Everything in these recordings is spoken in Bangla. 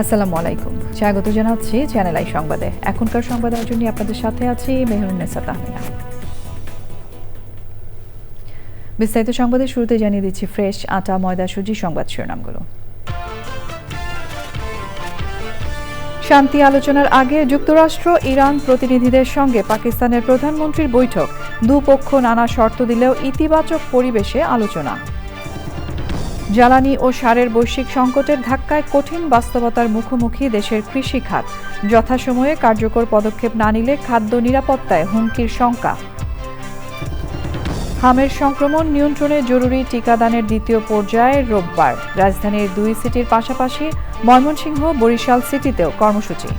আসসালামু আলাইকুম, স্বাগত জানাচ্ছি চ্যানেল আই সংবাদে। এখনকার সংবাদ আয়োজন নিয়ে আপনাদের সাথে আছি মেহরুন্নেসা তাহমিনা। বিস্তারিত সংবাদের শুরুতে জানিয়ে দিচ্ছি ফ্রেশ আটা ময়দা সুজি সংবাদ শিরোনামগুলো। শান্তি আলোচনার আগে যুক্তরাষ্ট্র ইরান প্রতিনিধিদের সঙ্গে পাকিস্তানের প্রধানমন্ত্রীর বৈঠক, দুপক্ষ নানা শর্ত দিলেও ইতিবাচক পরিবেশে আলোচনা। জ্বালানি ও সারের বৈশ্বিক সংকটের ধাক্কায় কঠিন বাস্তবতার মুখোমুখি দেশের কৃষি খাত, যথাসময়ে কার্যকর পদক্ষেপ না নিলে খাদ্য নিরাপত্তায় হুমকির শঙ্কা। হামের সংক্রমণ নিয়ন্ত্রণে জরুরি টিকাদানের দ্বিতীয় পর্যায়ে রোববার রাজধানীর 2 সিটির পাশাপাশি ময়মনসিংহ, বরিশাল সিটিতেও কর্মসূচি।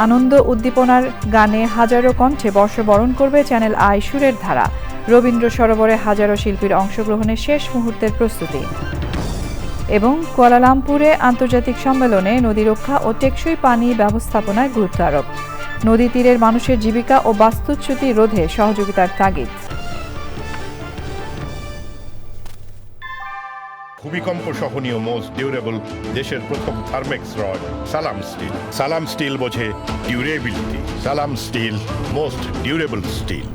আনন্দ উদ্দীপনার গানে হাজারো কণ্ঠে বর্ষবরণ করবে চ্যানেল আই সুরের ধারা। রবীন্দ্র সরোবরে হাজারো শিল্পীর অংশগ্রহণের শেষ মুহূর্তের প্রস্তুতি। এবং কুয়ালালামপুরে আন্তর্জাতিক সম্মেলনে নদী রক্ষা ও টেকসই পানি ব্যবস্থাপনায় গুরুত্ব আরোপ। নদী তীরের মানুষের জীবিকা ও বাস্তুচ্যুতি রোধে সহযোগিতার তাগিদ। ভূমিকম্প সহনীয় মোস্ট ডিউরেবল দেশের প্রথম থার্মেক্স রড সালাম স্টিল। সালাম স্টিল বোঝে ডিউরেবিলিটি। সালাম স্টিল, মোস্ট ডিউরেবল স্টিল।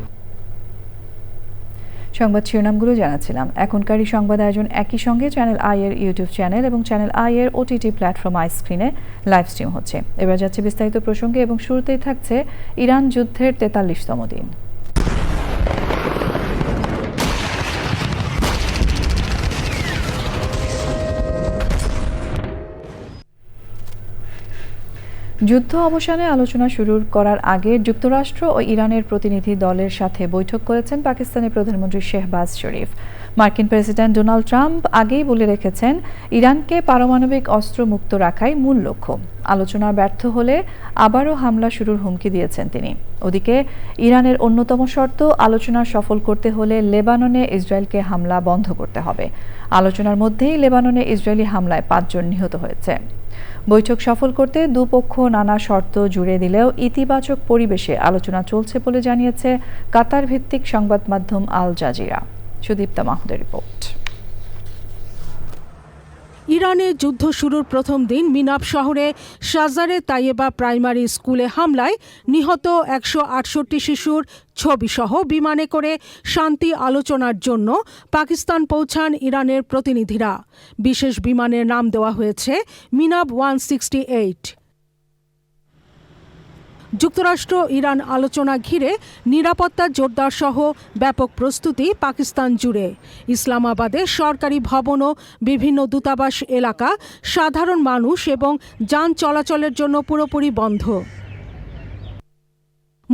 সংবাদ শিরোনামগুলো জানাচ্ছিলাম। এখনকার এই সংবাদ আয়োজন একই সঙ্গে চ্যানেল আই এর ইউটিউব চ্যানেল এবং চ্যানেল আই এর ওটিটি প্ল্যাটফর্ম আই স্ক্রিনে লাইভ স্ট্রিম হচ্ছে। এবার যাচ্ছে বিস্তারিত প্রসঙ্গে এবং শুরুতেই থাকছে ইরান যুদ্ধের 43তম দিন। যুদ্ধ অবসানে আলোচনা শুরু করার আগে যুক্তরাষ্ট্র ও ইরানের প্রতিনিধি দলের সাথে বৈঠক করেছেন পাকিস্তানের প্রধানমন্ত্রী শেহবাজ শরীফ। মার্কিন প্রেসিডেন্ট ডোনাল্ড ট্রাম্প আগেই বলে রেখেছেন ইরানকে পারমাণবিক অস্ত্র মুক্ত রাখাই মূল লক্ষ্য। আলোচনা ব্যর্থ হলে আবারও হামলা শুরুর হুমকি দিয়েছেন তিনি। ওদিকে ইরানের অন্যতম শর্ত, আলোচনা সফল করতে হলে লেবাননে ইসরায়েলকে হামলা বন্ধ করতে হবে। আলোচনার মধ্যেই লেবাননে ইসরায়েলি হামলায় 5 জন নিহত হয়েছে। বৈঠক সফল করতে দুপক্ষ নানা শর্ত জুড়ে দিলেও ইতিবাচক পরিবেশে আলোচনা চলছে বলে জানিয়েছে কাতার ভিত্তিক সংবাদ মাধ্যম আল জাজিরা। সুদীপ্তা মাহমুদের রিপোর্ট। ইরানে যুদ্ধ শুরুর প্রথম দিন মিনাব শহরে শাজারে তাইয়েবা প্রাইমারি স্কুলে হামলায় নিহত 168 শিশুর ছবিসহ বিমানে করে শান্তি আলোচনার জন্য পাকিস্তান পৌঁছান ইরানের প্রতিনিধিরা। বিশেষ বিমানের নাম দেওয়া হয়েছে মিনাব 168। যুক্তরাষ্ট্র ইরান আলোচনা ঘিরে নিরাপত্তা জোরদার সহ ব্যাপক প্রস্তুতি পাকিস্তান জুড়ে। ইসলামাবাদে সরকারি ভবন ও বিভিন্ন দূতাবাস এলাকা সাধারণ মানুষ এবং যান চলাচলের জন্য পুরোপুরি বন্ধ।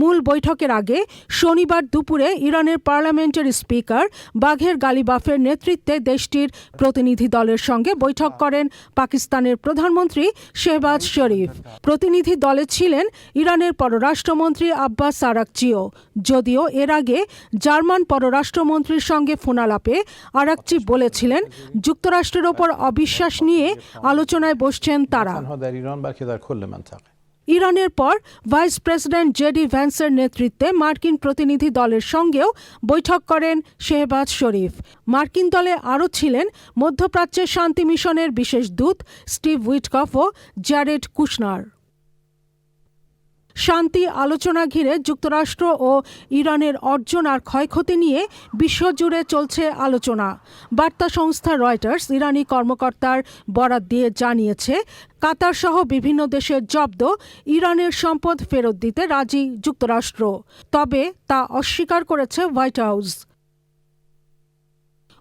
মূল বৈঠকের আগে শনিবার দুপুরে ইরানের পার্লামেন্টের স্পিকার বাঘের গালিবাফের নেতৃত্বে দেশটির প্রতিনিধি দলের সঙ্গে বৈঠক করেন পাকিস্তানের প্রধানমন্ত্রী শেহবাজ শরীফ। প্রতিনিধি দলে ছিলেন ইরানের পররাষ্ট্রমন্ত্রী আব্বাস আরাকচিও। যদিও এর আগে জার্মান পররাষ্ট্রমন্ত্রীর সঙ্গে ফোনালাপে আরাকচি বলেছিলেন যুক্তরাষ্ট্রের ওপর অবিশ্বাস নিয়ে আলোচনায় বসছেন তারা। ইরানের পর ভাইস প্রেসিডেন্ট জেডি ভ্যান্সের নেতৃত্বে মার্কিন প্রতিনিধি দলের সঙ্গেও বৈঠক করেন শেহবাজ শরীফ। মার্কিন দলে আরও ছিলেন মধ্যপ্রাচ্যের শান্তি মিশনের বিশেষ দূত স্টিভ উইটকফ ও জ্যারেড কুশনার। শান্তি আলোচনা ঘিরে যুক্তরাষ্ট্র ও ইরানের অর্জন আর ক্ষয়ক্ষতি নিয়ে বিশ্বজুড়ে চলছে আলোচনা। বার্তা সংস্থা রয়টার্স ইরানি কর্মকর্তার বরাত দিয়ে জানিয়েছে কাতার সহ বিভিন্ন দেশের জব্দ ইরানের সম্পদ ফেরত দিতে রাজি যুক্তরাষ্ট্র, তবে তা অস্বীকার করেছে হোয়াইট হাউস।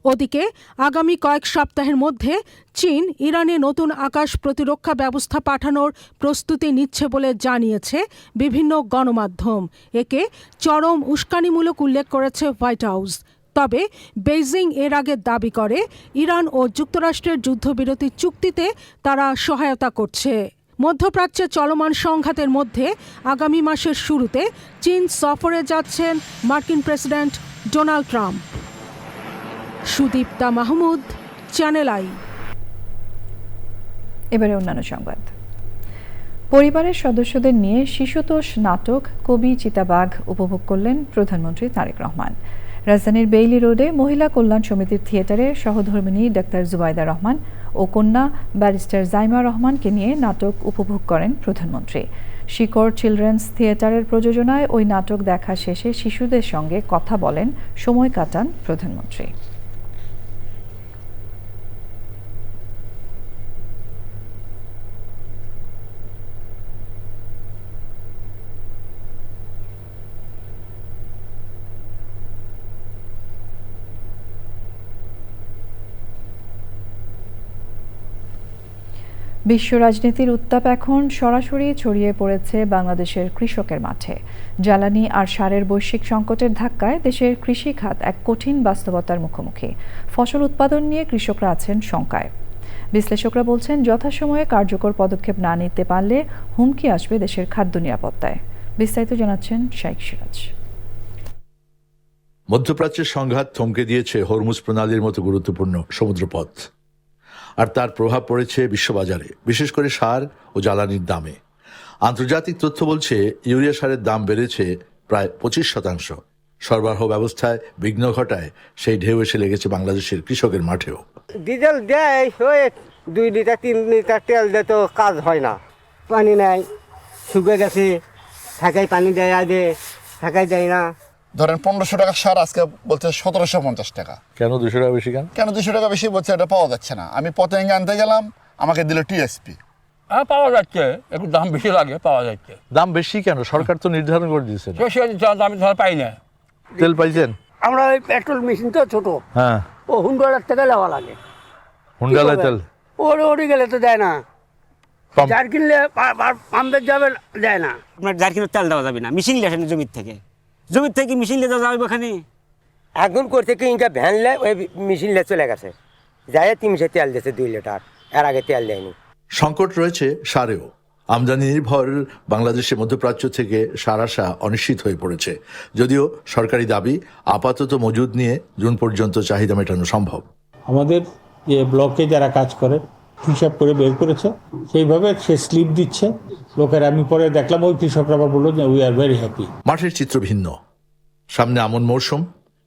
ওদিকে আগামী কয়েক সপ্তাহের মধ্যে চীন ইরানে নতুন আকাশ প্রতিরক্ষা ব্যবস্থা পাঠানোর প্রস্তুতি নিচ্ছে বলে জানিয়েছে বিভিন্ন গণমাধ্যম। একে চরম উস্কানিমূলক উল্লেখ করেছে হোয়াইট হাউস। তবে বেইজিং এর আগে দাবি করে ইরান ও যুক্তরাষ্ট্রের যুদ্ধবিরতি চুক্তিতে তারা সহায়তা করছে। মধ্যপ্রাচ্যে চলমান সংঘাতের মধ্যে আগামী মাসের শুরুতে চীন সফরে যাচ্ছেন মার্কিন president Donald Trump. Sudipta Mahmud, channel I. এবারে অন্যান্য সংবাদ। পরিবারের সদস্যদের নিয়ে শিশুতোষ নাটক কবি চিতাবাঘ উপভোগ করলেন প্রধানমন্ত্রী তারেক রহমান। রাজধানীর বেইলি রোডে মহিলা কল্যাণ সমিতির থিয়েটারে সহধর্মিণী ডাক্তার জুবাইদা রহমান ও কন্যা ব্যারিস্টার জাইমা রহমানকে নিয়ে নাটক উপভোগ করেন প্রধানমন্ত্রী। শিকড় চিলড্রেন্স থিয়েটারের প্রযোজনায় ওই নাটক দেখা শেষে শিশুদের সঙ্গে কথা বলেন, সময় কাটান প্রধানমন্ত্রী। বিশ্ব রাজনীতির উত্তাপ এখন সরাসরি ছড়িয়ে পড়েছে বাংলাদেশের কৃষকের মাঠে। জ্বালানি আর সারের বৈশ্বিক সংকটের ধাক্কায় দেশের কৃষি খাত এক কঠিন বাস্তবতার মুখোমুখি। ফসল উৎপাদন নিয়ে কৃষকরা আছেন শঙ্কায়। বিশ্লেষকরা বলছেন, যথাসময়ে কার্যকর পদক্ষেপ না নিতে পারলে হুমকি আসবে দেশের খাদ্য নিরাপত্তায়। বিস্তারিত জানাচ্ছেন শাইখ সিরাজ। মধ্যপ্রাচ্যের সংঘাত থমকে দিয়েছে হরমুজ প্রণালীর মতো গুরুত্বপূর্ণ সমুদ্রপথ, আর তার প্রভাব পড়েছে বিশ্ববাজারে, বিশেষ করে সার ও জ্বালানির দামে। আন্তর্জাতিক তথ্য বলছে ইউরিয়া সারের দাম বেড়েছে প্রায় 25%। সরবরাহ ব্যবস্থায় বিঘ্ন ঘটায় সেই ঢেউ এসে লেগেছে বাংলাদেশের কৃষকের মাঠেও। ডিজেল দেয় 2 লিটার 3 লিটার তেল দিয়ে তো কাজ হয় না। পানি নাই, শুকিয়ে গেছে, থাকাই পানি দেয় আগে, থাকাই দেয় না। ধরেন 1500 টাকা সার আজকে বলছে 1750 টাকা। কেন 200 টাকা বেশি? কেন 200 টাকা বেশি বলছে? এটা পাওয়া যাচ্ছে না। আমি পতেঙ্গে আনতে গেলাম, আমাকে দিল টিএসপি। হ্যাঁ, পাওয়া যাচ্ছে, একটু দাম বেশি লাগে, পাওয়া যাচ্ছে। দাম বেশি কেন? সরকার তো নির্ধারণ করে দিয়েছে। আমি ধর পাই না। তেল পাইছেন? আমরা ওই পেট্রোল মেশিন তো ছোট, হ্যাঁ, ও 100 টাকা দেওয়া লাগে। হুন্ডালে তেল ওরে গেলে তো দেয় না। পাম্প- যার কিনলে পাম্পের যাবে দেয় না। আপনার যার কিনলে তেল দেওয়া যাবে না, মেশিন নিয়ে আসেন জমির থেকে মেশিন নিয়ে যাওয়া যাবে ওখানে। এখন করতে কি ইনকা ভ্যান লে ওই মেশিন লে চলে গেছে, যায় 300 তেল দিয়েছে 2 লিটার, এর আগে তেল দেয়নি। সংকট রয়েছে সারেও। আমদানি নির্ভর বাংলাদেশের মধ্যপ্রাচ্য থেকে সার আসা অনিশ্চিত হয়ে পড়েছে, যদিও সরকারি দাবি আপাতত মজুদ নিয়ে জুন পর্যন্ত চাহিদা মেটানো সম্ভব। আমাদের যে ব্লকে যারা কাজ করে হিসাব করে বের করেছে, সেইভাবে সে স্লিপ দিচ্ছে লোকের। আমি পরে দেখলাম ওই কৃষকরা আবার বললো যে উই আর ভেরি হ্যাপি। মাঠের চিত্র ভিন্ন। সামনে আমন মৌসুম,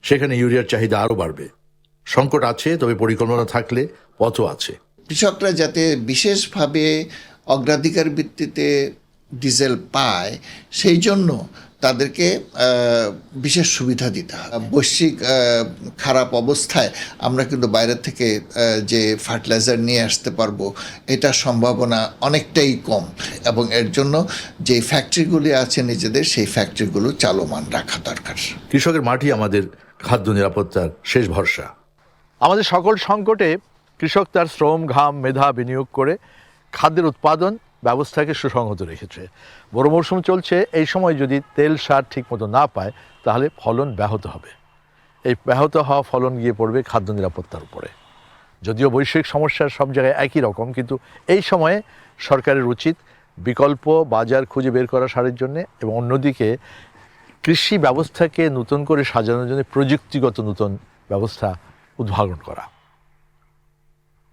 সেখানে ইউরিয়ার চাহিদা আরও বাড়বে। সংকট আছে, তবে পরিকল্পনা থাকলে পথও আছে। কৃষকরা যাতে বিশেষভাবে অগ্রাধিকার ভিত্তিতে ডিজেল পায়, সেই জন্য তাদেরকে বিশেষ সুবিধা দিতে হয়। বৈশ্বিক খারাপ অবস্থায় আমরা কিন্তু বাইরে থেকে যে ফার্টিলাইজার নিয়ে আসতে পারবো, এটা সম্ভাবনা অনেকটাই কম, এবং এর জন্য যে ফ্যাক্টরিগুলি আছে নিজেদের, সেই ফ্যাক্টরিগুলো চালমান রাখা দরকার। কৃষকের মাঠই আমাদের খাদ্য নিরাপত্তার শেষ ভরসা। আমাদের সকল সংকটে কৃষক তার শ্রম, ঘাম, মেধা বিনিয়োগ করে খাদ্যের উৎপাদন ব্যবস্থাকে সুসংহত রেখেছে। বড় মৌসুম চলছে, এই সময় যদি তেল সার ঠিকমতো না পায় তাহলে ফলন ব্যাহত হবে। এই ব্যাহত হওয়া ফলন গিয়ে পড়বে খাদ্য নিরাপত্তার উপরে। যদিও বৈশ্বিক সমস্যার সব জায়গায় একই রকম, কিন্তু এই সময়ে সরকারের উচিত বিকল্প বাজার খুঁজে বের করা সারের জন্য, এবং অন্যদিকে কৃষি ব্যবস্থাকে নতুন করে সাজানোর জন্য প্রযুক্তিগত নতুন ব্যবস্থা উদ্ভাবন করা।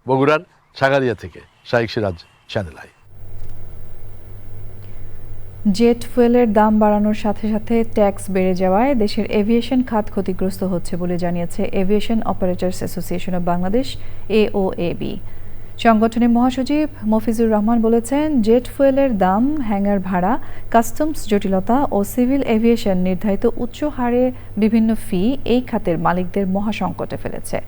বগুড়ার ছাগালিয়া থেকে শাইখ সিরাজ, চ্যানেল আই। জেট ফুয়েলের দাম বাড়ানোর সাথে সাথে ট্যাক্স বেড়ে যাওয়ায় দেশের এভিয়েশন খাত ক্ষতিগ্রস্ত হচ্ছে বলে জানিয়েছে aviation operators association of Bangladesh, AOAB। সংগঠনের মহাসচিব মফিজুর রহমান বলেছেন, জেট ফুয়েলের দাম, হ্যাঙ্গার ভাড়া, কাস্টমস জটিলতা ও সিভিল এভিয়েশন নির্ধারিত উচ্চ হারে বিভিন্ন ফি এই খাতের মালিকদের মহাসংকটে ফেলেছে।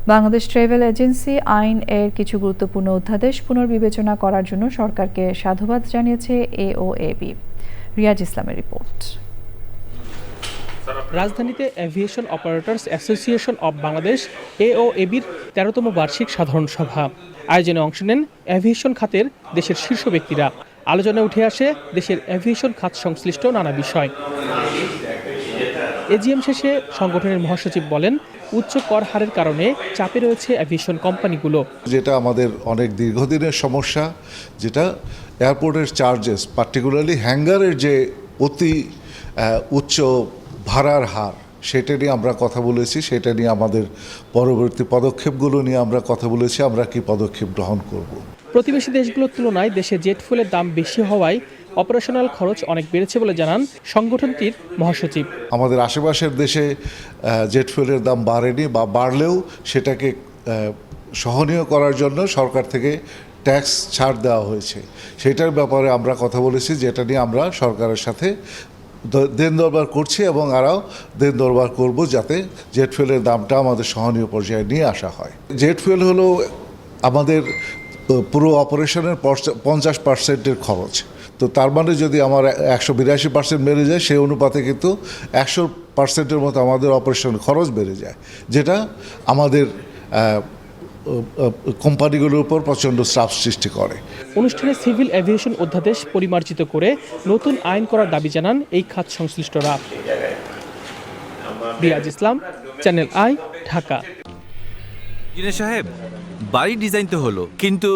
বাংলাদেশ ট্রাভেল এজেন্সি আইন এর কিছু গুরুত্বপূর্ণ অধ্যাদেশ পুনর্বিবেচনা করার জন্য সরকারকে সাধুবাদ জানিয়েছে AOAB। রিয়াজ ইসলামের রিপোর্ট। রাজধানীতে aviation operators association of Bangladesh, AOAB-র 13তম বার্ষিক সাধারণ সভা। আয়োজনে অংশ নেন এভিয়েশন খাতের দেশের শীর্ষ ব্যক্তিরা। আলোচনায় উঠে আসে দেশের এভিয়েশন খাত সংশ্লিষ্ট নানা বিষয়। এজিএম শেষে সংগঠনের মহাসচিব বলেন, উচ্চ কর হারের কারণে চাপে রয়েছে এভিয়েশন কোম্পানিগুলো। যেটা আমাদের অনেক দীর্ঘদিনের সমস্যা, যেটা এয়ারপোর্টের চার্জেস, পার্টিকুলারলি হ্যাঙ্গারের যে অতি উচ্চ ভাড়ার হার, সেটা নিয়ে আমরা কথা বলেছি। সেটা নিয়ে আমাদের পরবর্তী পদক্ষেপগুলো নিয়ে আমরা কথা বলেছি, আমরা কি পদক্ষেপ গ্রহণ করব। প্রতিবেশী দেশগুলোর তুলনায় দেশে জেট ফুয়েলের দাম বেশি হওয়ায় অপারেশনাল খরচ অনেক বেড়েছে বলে জানান সংগঠনটির মহাসচিব। আমাদের আশেপাশের দেশে জেট ফুয়েলের দাম বাড়েনি বা বাড়লেও সেটাকে সহনীয় করার জন্য সরকার থেকে ট্যাক্স ছাড় দেওয়া হয়েছে। সেটার ব্যাপারে আমরা কথা বলেছি, যেটা নিয়ে আমরা সরকারের সাথে দেন দরবার করছি এবং আরও দেন দরবার করব যাতে জেট ফুয়েলের দামটা আমাদের সহনীয় পর্যায়ে নিয়ে আসা হয়। জেট ফুয়েল হলো আমাদের পুরো অপারেশনের 50% খরচ। তো তার মানে যদি আমার 182% বেড়ে যায়, সেই অনুপাতে কিন্তু 100%-এর মতো আমাদের অপারেশন খরচ বেড়ে যায়, যেটা আমাদের কোম্পানিগুলোর উপর প্রচণ্ড চাপ সৃষ্টি করে। অনুষ্ঠানে সিভিল এভিয়েশন অধ্যাদেশ পরিমার্জিত করে নতুন আইন করার দাবি জানান এই খাত সংশ্লিষ্টরা। রিয়াজ ইসলাম, চ্যানেল আই, ঢাকা। সাহেব, বাড়ি ডিজাইন তো হলো, কিন্তু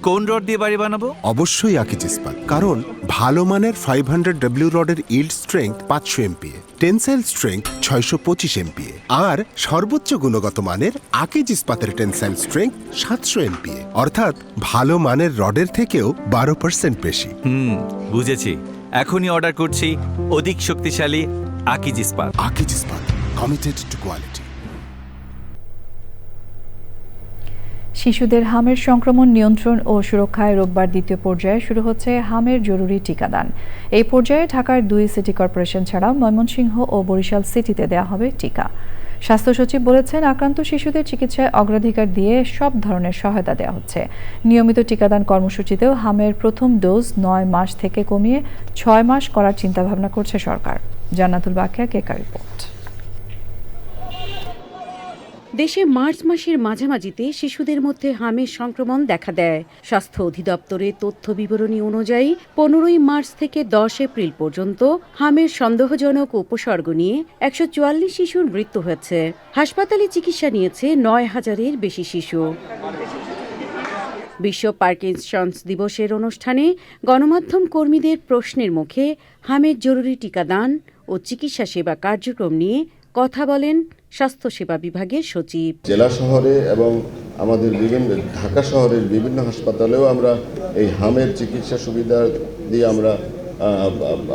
কোন রড দিয়ে বাড়ি বানাবো? অবশ্যই আকিজ ইস্পাত, কারণ ভালো মানের 500W রডের yield strength 500 MPa, tensile strength 625 MPa আর সর্বোচ্চ গুণগত মানের আকিজ ইস্পাতের টেনসাইল স্ট্রেংথ 700 MPa, অর্থাৎ ভালো মানের রডের থেকেও 12% বেশি। বুঝেছি, এখনই অর্ডার করছি অধিক শক্তিশালী আকিজ ইস্পাত। আকিজ ইস্পাত, কমিটেড টু কোয়ালিটি। শিশুদের হামের সংক্রমণ নিয়ন্ত্রণ ও সুরক্ষায় রোববার দ্বিতীয় পর্যায়ে শুরু হচ্ছে হামের জরুরি টিকাদান। এই পর্যায়ে ঢাকার 2 সিটি কর্পোরেশন ছাড়াও ময়মনসিংহ ও বরিশাল সিটিতে দেওয়া হবে টিকা। স্বাস্থ্য সচিব বলেছেন, আক্রান্ত শিশুদের চিকিৎসায় অগ্রাধিকার দিয়ে সব ধরনের সহায়তা দেওয়া হচ্ছে। নিয়মিত টিকাদান কর্মসূচিতেও হামের প্রথম ডোজ 9 মাস থেকে কমিয়ে 6 মাস করার চিন্তাভাবনা করছে সরকার। জান্নাতুল বাকিয়া, কেকা রিপোর্ট। দেশে মার্চ মাসের মাঝামাঝিতে শিশুদের মধ্যে হামের সংক্রমণ দেখা দেয়। স্বাস্থ্য অধিদপ্তরের তথ্য বিবরণী অনুযায়ী 15 মার্চ থেকে 10 এপ্রিল পর্যন্ত হামের সন্দেহজনক উপসর্গ নিয়ে 144 শিশুর মৃত্যু হয়েছে। হাসপাতালে চিকিৎসা নিয়েছে 9000-এর বেশি শিশু। বিশ্ব পার্কিনসন্স দিবসের অনুষ্ঠানে গণমাধ্যম কর্মীদের প্রশ্নের মুখে হামের জরুরি টিকাদান ও চিকিৎসা সেবা কার্যক্রম নিয়ে কথা বলেন স্বাস্থ্যসেবা বিভাগের সচিব। জেলা শহরে এবং আমাদের ঢাকা শহরের বিভিন্ন হাসপাতালেও আমরা এই হামের চিকিৎসা সুবিধা দিয়ে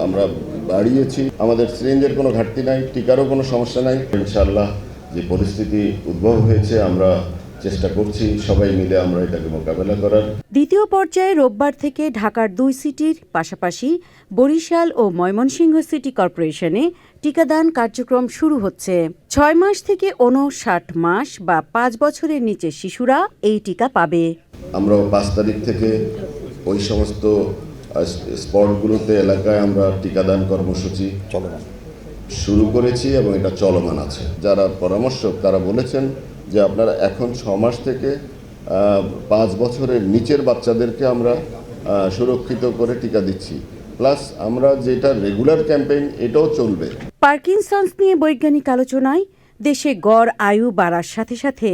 আমরা বাড়িয়েছি। আমাদের সিরিঞ্জের কোনো ঘাটতি নাই, টিকারও কোনো সমস্যা নাই। ইনশাআল্লাহ যে পরিস্থিতি উদ্ভব হয়েছে, আমরা চেষ্টা করছি সবাই মিলে আমরা এটাকে মোকাবেলা করার। দ্বিতীয় পর্যায়ে রোববার থেকে ঢাকার 2 সিটির পাশাপাশি বরিশাল ও ময়মনসিংহ সিটি কর্পোরেশনে টিকাদান কার্যক্রম শুরু হচ্ছে। 6 মাস থেকে 59 মাস বা 5 বছরের নিচে শিশুরা এই টিকা পাবে। আমরা 5 তারিখ থেকে ওই সমস্ত স্পটগুলোতে এলাকায় আমরা টিকাদান কর্মসূচি শুরু করেছি এবং এটা চলমান আছে। যারা পরামর্শক তারা বলেছেন যে আপনারা এখন 6 মাস থেকে 5 বছরের নিচের বাচ্চাদেরকে আমরা সুরক্ষিত করে টিকা দিচ্ছি, প্লাস আমরা যেটা রেগুলার ক্যাম্পেইন এটাও চলবে। পার্কিনসন্স নিয়ে বৈজ্ঞানিক আলোচনায় দেশে গড় আয়ু বাড়ার সাথে সাথে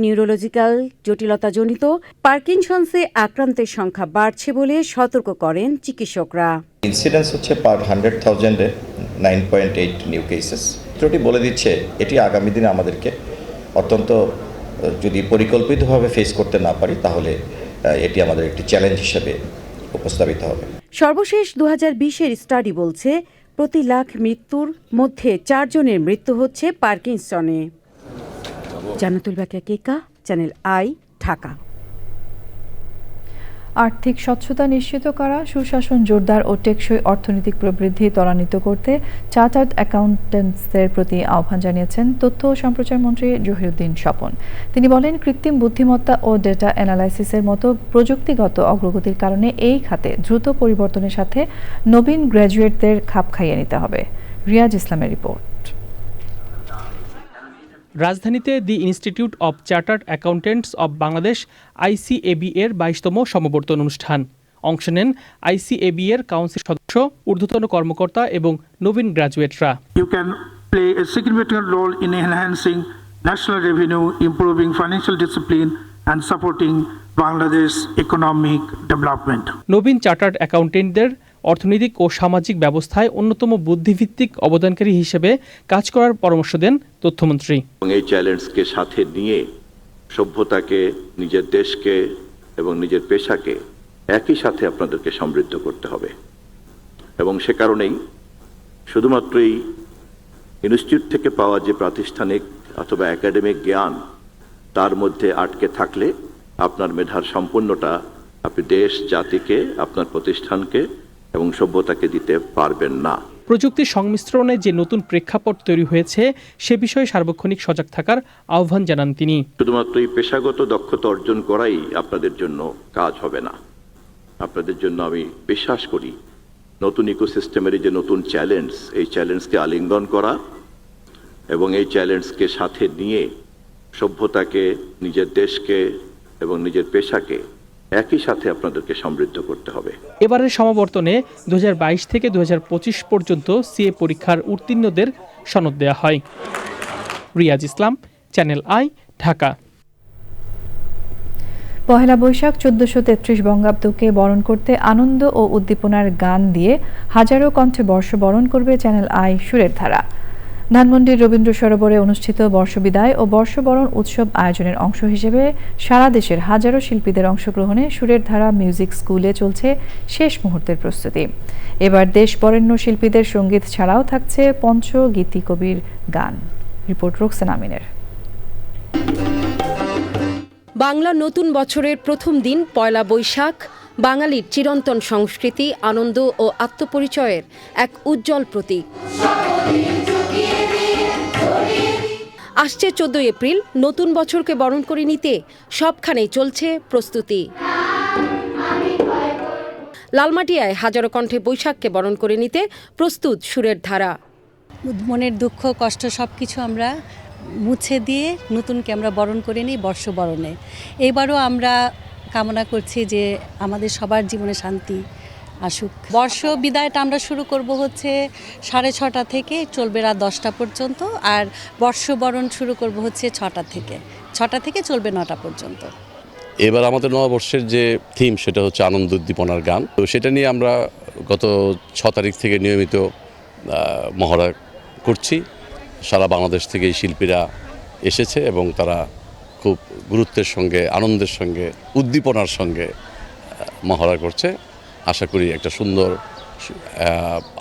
নিউরোলজিক্যাল জটিলতাজনিত পার্কিনসন্সে আক্রান্তের সংখ্যা বাড়ছে বলে সতর্ক করেন চিকিৎসকরা। ইনসিডেন্স হচ্ছে পার 100,000-এ 9.8 নিউ কেসেস। এটি বলে দিচ্ছে এটি আগামী দিনে আমাদেরকে অত্যন্ত যদি পরিকল্পিতভাবে ফেস করতে না পারি তাহলে এটি আমাদের একটি চ্যালেঞ্জ হিসেবে উপস্থাপিত হবে। সর্বশেষ 2020-এর স্টাডি বলছে প্রতি লাখ মৃত্যুর মধ্যে 4 জনের মৃত্যু হচ্ছে পার্কিনসনে। জান্নাতুল বাকিয়া, কেকা, চ্যানেল আই, ঢাকা। আর্থিক স্বচ্ছতা নিশ্চিত করা, সুশাসন জোরদার ও টেকসই অর্থনৈতিক প্রবৃদ্ধি ত্বরান্বিত করতে চার্টার্ড অ্যাকাউন্ট্যান্টসদের প্রতি আহ্বান জানিয়েছেন তথ্য ও সম্প্রচার মন্ত্রী জহিরুদ্দিন স্বপন। তিনি বলেন, কৃত্রিম বুদ্ধিমত্তা ও ডেটা অ্যানালাইসিসের মতো প্রযুক্তিগত অগ্রগতির কারণে এই খাতে দ্রুত পরিবর্তনের সাথে নবীন গ্র্যাজুয়েটদের খাপ খাইয়ে নিতে হবে। রিয়াজ ইসলামের রিপোর্ট। রাজধানীতে দি institute of chartered accountants of Bangladesh ICAB এর 22তম সমাবর্তন অনুষ্ঠান। অংশ নেন ICAB এর কাউন্সিল সদস্য, ঊর্ধ্বতন কর্মকর্তা এবং নবীন গ্র্যাজুয়েটরা। You can play a significant role in enhancing national revenue, improving financial discipline and supporting Bangladesh economic development. Nabin chartered অ্যাকাউন্টেন্টদের অর্থনৈতিক ও সামাজিক ব্যবস্থায় অন্যতম বুদ্ধিভিত্তিক অবদানকারী হিসেবে কাজ করার পরামর্শ দেন তথ্যমন্ত্রী। এই চ্যালেঞ্জকে সাথে নিয়ে সভ্যতাকে, নিজের দেশকে এবং নিজের পেশাকে একই সাথে আপনাদেরকে সমৃদ্ধ করতে হবে। এবং সে কারণেই শুধুমাত্র এই ইনস্টিটিউট থেকে পাওয়া যে প্রাতিষ্ঠানিক অথবা একাডেমিক জ্ঞান তার মধ্যে আটকে থাকলে আপনার মেধার সম্পূর্ণটা আপনি দেশ জাতিকে, আপনার প্রতিষ্ঠানকে এবং সভ্যতাকে দিতে পারবেন না। প্রযুক্তির সংমিশ্রণে যে নতুন প্রেক্ষাপট তৈরি হয়েছে সে বিষয়ে সার্বক্ষণিক সজাগ থাকার আহ্বান জানান তিনি। শুধুমাত্র এই পেশাগত দক্ষতা অর্জন করাই আপনাদের জন্য কাজ হবে না। আপনাদের জন্য আমি বিশ্বাস করি নতুন ইকোসিস্টেমের যে নতুন চ্যালেঞ্জ, এই চ্যালেঞ্জকে আলিঙ্গন করা এবং এই চ্যালেঞ্জকে সাথে নিয়ে সভ্যতাকে, নিজের দেশকে এবং নিজের পেশাকে একই সাথে আপনাদেরকে সমৃদ্ধ করতে হবে। এবারের সমাবর্তনে 2022 থেকে 2025 পর্যন্ত সিএ পরীক্ষার উত্তীর্ণদের সনদ দেওয়া হয়। রিয়াজ ইসলাম, চ্যানেল আই, ঢাকা। পহেলা বৈশাখ 1433 বঙ্গাব্দকে বরণ করতে আনন্দ ও উদ্দীপনার গান দিয়ে হাজারো কণ্ঠে বর্ষবরণ করবে চ্যানেল আই সুরের ধারা। ধানমন্ডির রবীন্দ্র সরোবরে অনুষ্ঠিত বর্ষবিদায় ও বর্ষবরণ উৎসব আয়োজনের অংশ হিসেবে সারা দেশের হাজারো শিল্পীদের অংশগ্রহণে সুরের ধারা মিউজিক স্কুলে চলছে শেষ মুহূর্তের প্রস্তুতি। এবার দেশ বরেণ্য শিল্পীদের সঙ্গীত ছাড়াও থাকছে পঞ্চগীতি কবির গান। রিপোর্ট রোকসানা আমিনের। বাংলা নতুন বছরের প্রথম দিন পয়লা বৈশাখ বাঙালির চিরন্তন সংস্কৃতি, আনন্দ ও আত্মপরিচয়ের এক উজ্জ্বল প্রতীক। আসছে 14 এপ্রিল নতুন বছরকে বরণ করে নিতে সবখানেই চলছে প্রস্তুতি। লালমাটিয়ায় হাজারো কণ্ঠে বৈশাখকে বরণ করে নিতে প্রস্তুত সুরের ধারা। মনের দুঃখ কষ্ট সব কিছু আমরা মুছে দিয়ে নতুনকে আমরা বরণ করে নিই বর্ষবরণে। এবারও আমরা কামনা করছি যে আমাদের সবার জীবনে শান্তি আসুক। বর্ষ বিদায়টা আমরা শুরু করব হচ্ছে 6:30 থেকে, চলবে রাত 10টা পর্যন্ত। আর বর্ষবরণ শুরু করব হচ্ছে 6টা থেকে চলবে 9টা পর্যন্ত। এবার আমাদের নববর্ষের যে থিম সেটা হচ্ছে আনন্দ উদ্দীপনার গান। তো সেটা নিয়ে আমরা গত 6 তারিখ থেকে নিয়মিত মহড়া করছি। সারা বাংলাদেশ থেকে এই শিল্পীরা এসেছে এবং তারা খুব গুরুত্বের সঙ্গে, আনন্দের সঙ্গে, উদ্দীপনার সঙ্গে মহড়া করছে। আশা করি একটা সুন্দর,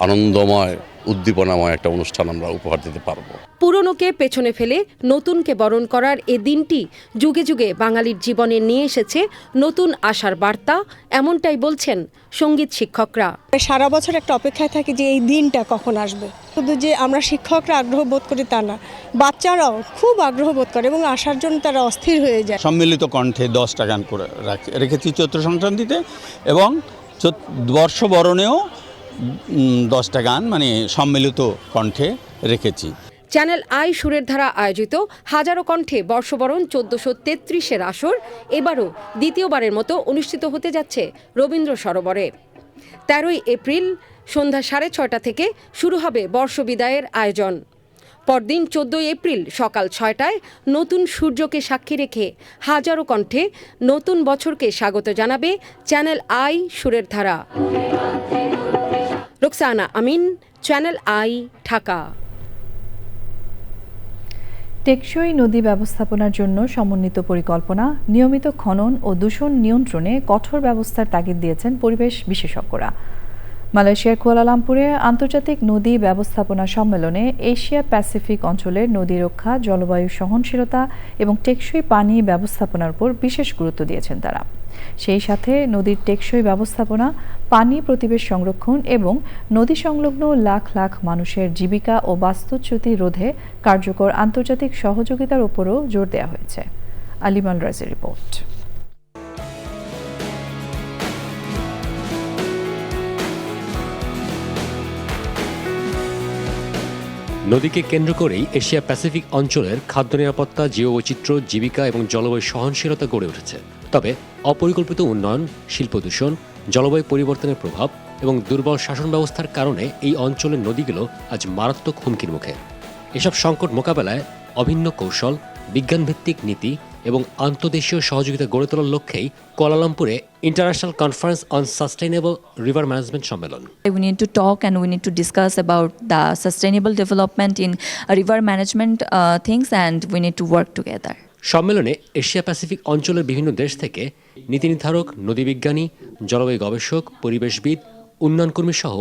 আনন্দময়, উদ্দীপনাময় একটা অনুষ্ঠান আমরা উপহার দিতে পারবো। পুরনোকে পেছনে ফেলে নতুনকে বরণ করার এ দিনটি যুগে যুগে বাঙালির জীবনে নিয়ে এসেছে নতুন আশার বার্তা, এমনটাই বলছেন সঙ্গীত শিক্ষকরা। সারা বছর একটা অপেক্ষায় থাকে যে এই দিনটা কখন আসবে। শুধু যে আমরা শিক্ষকরা আগ্রহ বোধ করি তা না, বাচ্চারাও খুব আগ্রহ বোধ করে এবং আসার জন্য তারা অস্থির হয়ে যায়। সম্মিলিত কণ্ঠে 10টা গান করে রেখেছি চৈত্র সংক্রান্তিতে এবং বর্ষবরণেও 10টা গান মানে সম্মিলিত কণ্ঠে রেখেছি। চ্যানেল আই সুরের ধারা আয়োজিত হাজারো কণ্ঠে বর্ষবরণ 1433-এর আসর এবারও দ্বিতীয়বারের মতো অনুষ্ঠিত হতে যাচ্ছে রবীন্দ্র সরোবরে। 13 এপ্রিল সন্ধ্যা 6:30 থেকে শুরু হবে বর্ষবিদায়ের আয়োজন। পরদিন 14 এপ্রিল সকাল 6টায় নতুন সূর্যকে সাক্ষী রেখে হাজারো কণ্ঠে নতুন বছরকে স্বাগত জানাবে চ্যানেল আই সুরের ধারা। রোকসানা আমিন, চ্যানেল আই, ঢাকা। টেকসই নদী ব্যবস্থাপনার জন্য সমন্বিত পরিকল্পনা, নিয়মিত খনন ও দূষণ নিয়ন্ত্রণে কঠোর ব্যবস্থার তাগিদ দিয়েছেন পরিবেশ বিশেষজ্ঞরা। মালয়েশিয়ার কুয়ালালামপুরে আন্তর্জাতিক নদী ব্যবস্থাপনা সম্মেলনে এশিয়া প্যাসিফিক অঞ্চলের নদী রক্ষা, জলবায়ু সহনশীলতা এবং টেকসই পানি ব্যবস্থাপনার উপর বিশেষ গুরুত্ব দিয়েছেন তারা। সেই সাথে নদীর টেকসই ব্যবস্থাপনা, পানি প্রতিবেশ সংরক্ষণ এবং নদী সংলগ্ন লাখ লাখ মানুষের জীবিকা ও বাস্তুচ্যুতি রোধে কার্যকর আন্তর্জাতিক সহযোগিতার উপরও জোর দেওয়া হয়েছে। আলিমাল রাজের রিপোর্ট। নদীকে কেন্দ্র করেই এশিয়া প্যাসিফিক অঞ্চলের খাদ্য নিরাপত্তা, জীববৈচিত্র্য, জীবিকা এবং জলবায়ু সহনশীলতা গড়ে উঠেছে। তবে অপরিকল্পিত উন্নয়ন, শিল্প দূষণ, জলবায়ু পরিবর্তনের প্রভাব এবং দুর্বল শাসন ব্যবস্থার কারণে এই অঞ্চলের নদীগুলো আজ মারাত্মক হুমকির মুখে। এসব সংকট মোকাবেলায় অভিন্ন কৌশল, বিজ্ঞানভিত্তিক নীতি এবং আন্তদেশীয় সহযোগিতা গড়ে তোলার লক্ষ্যেই কুয়ালালামপুরে international conference on sustainable river management সম্মেলন। We need to talk and we need to discuss about the sustainable development in river management things and we need to work together. সম্মেলনে এশিয়া প্যাসিফিক অঞ্চলের বিভিন্ন দেশ থেকে নীতি নির্ধারক, নদীবিজ্ঞানী, জলবায়ু গবেষক, পরিবেশবিদ, উন্নয়নকর্মী সহ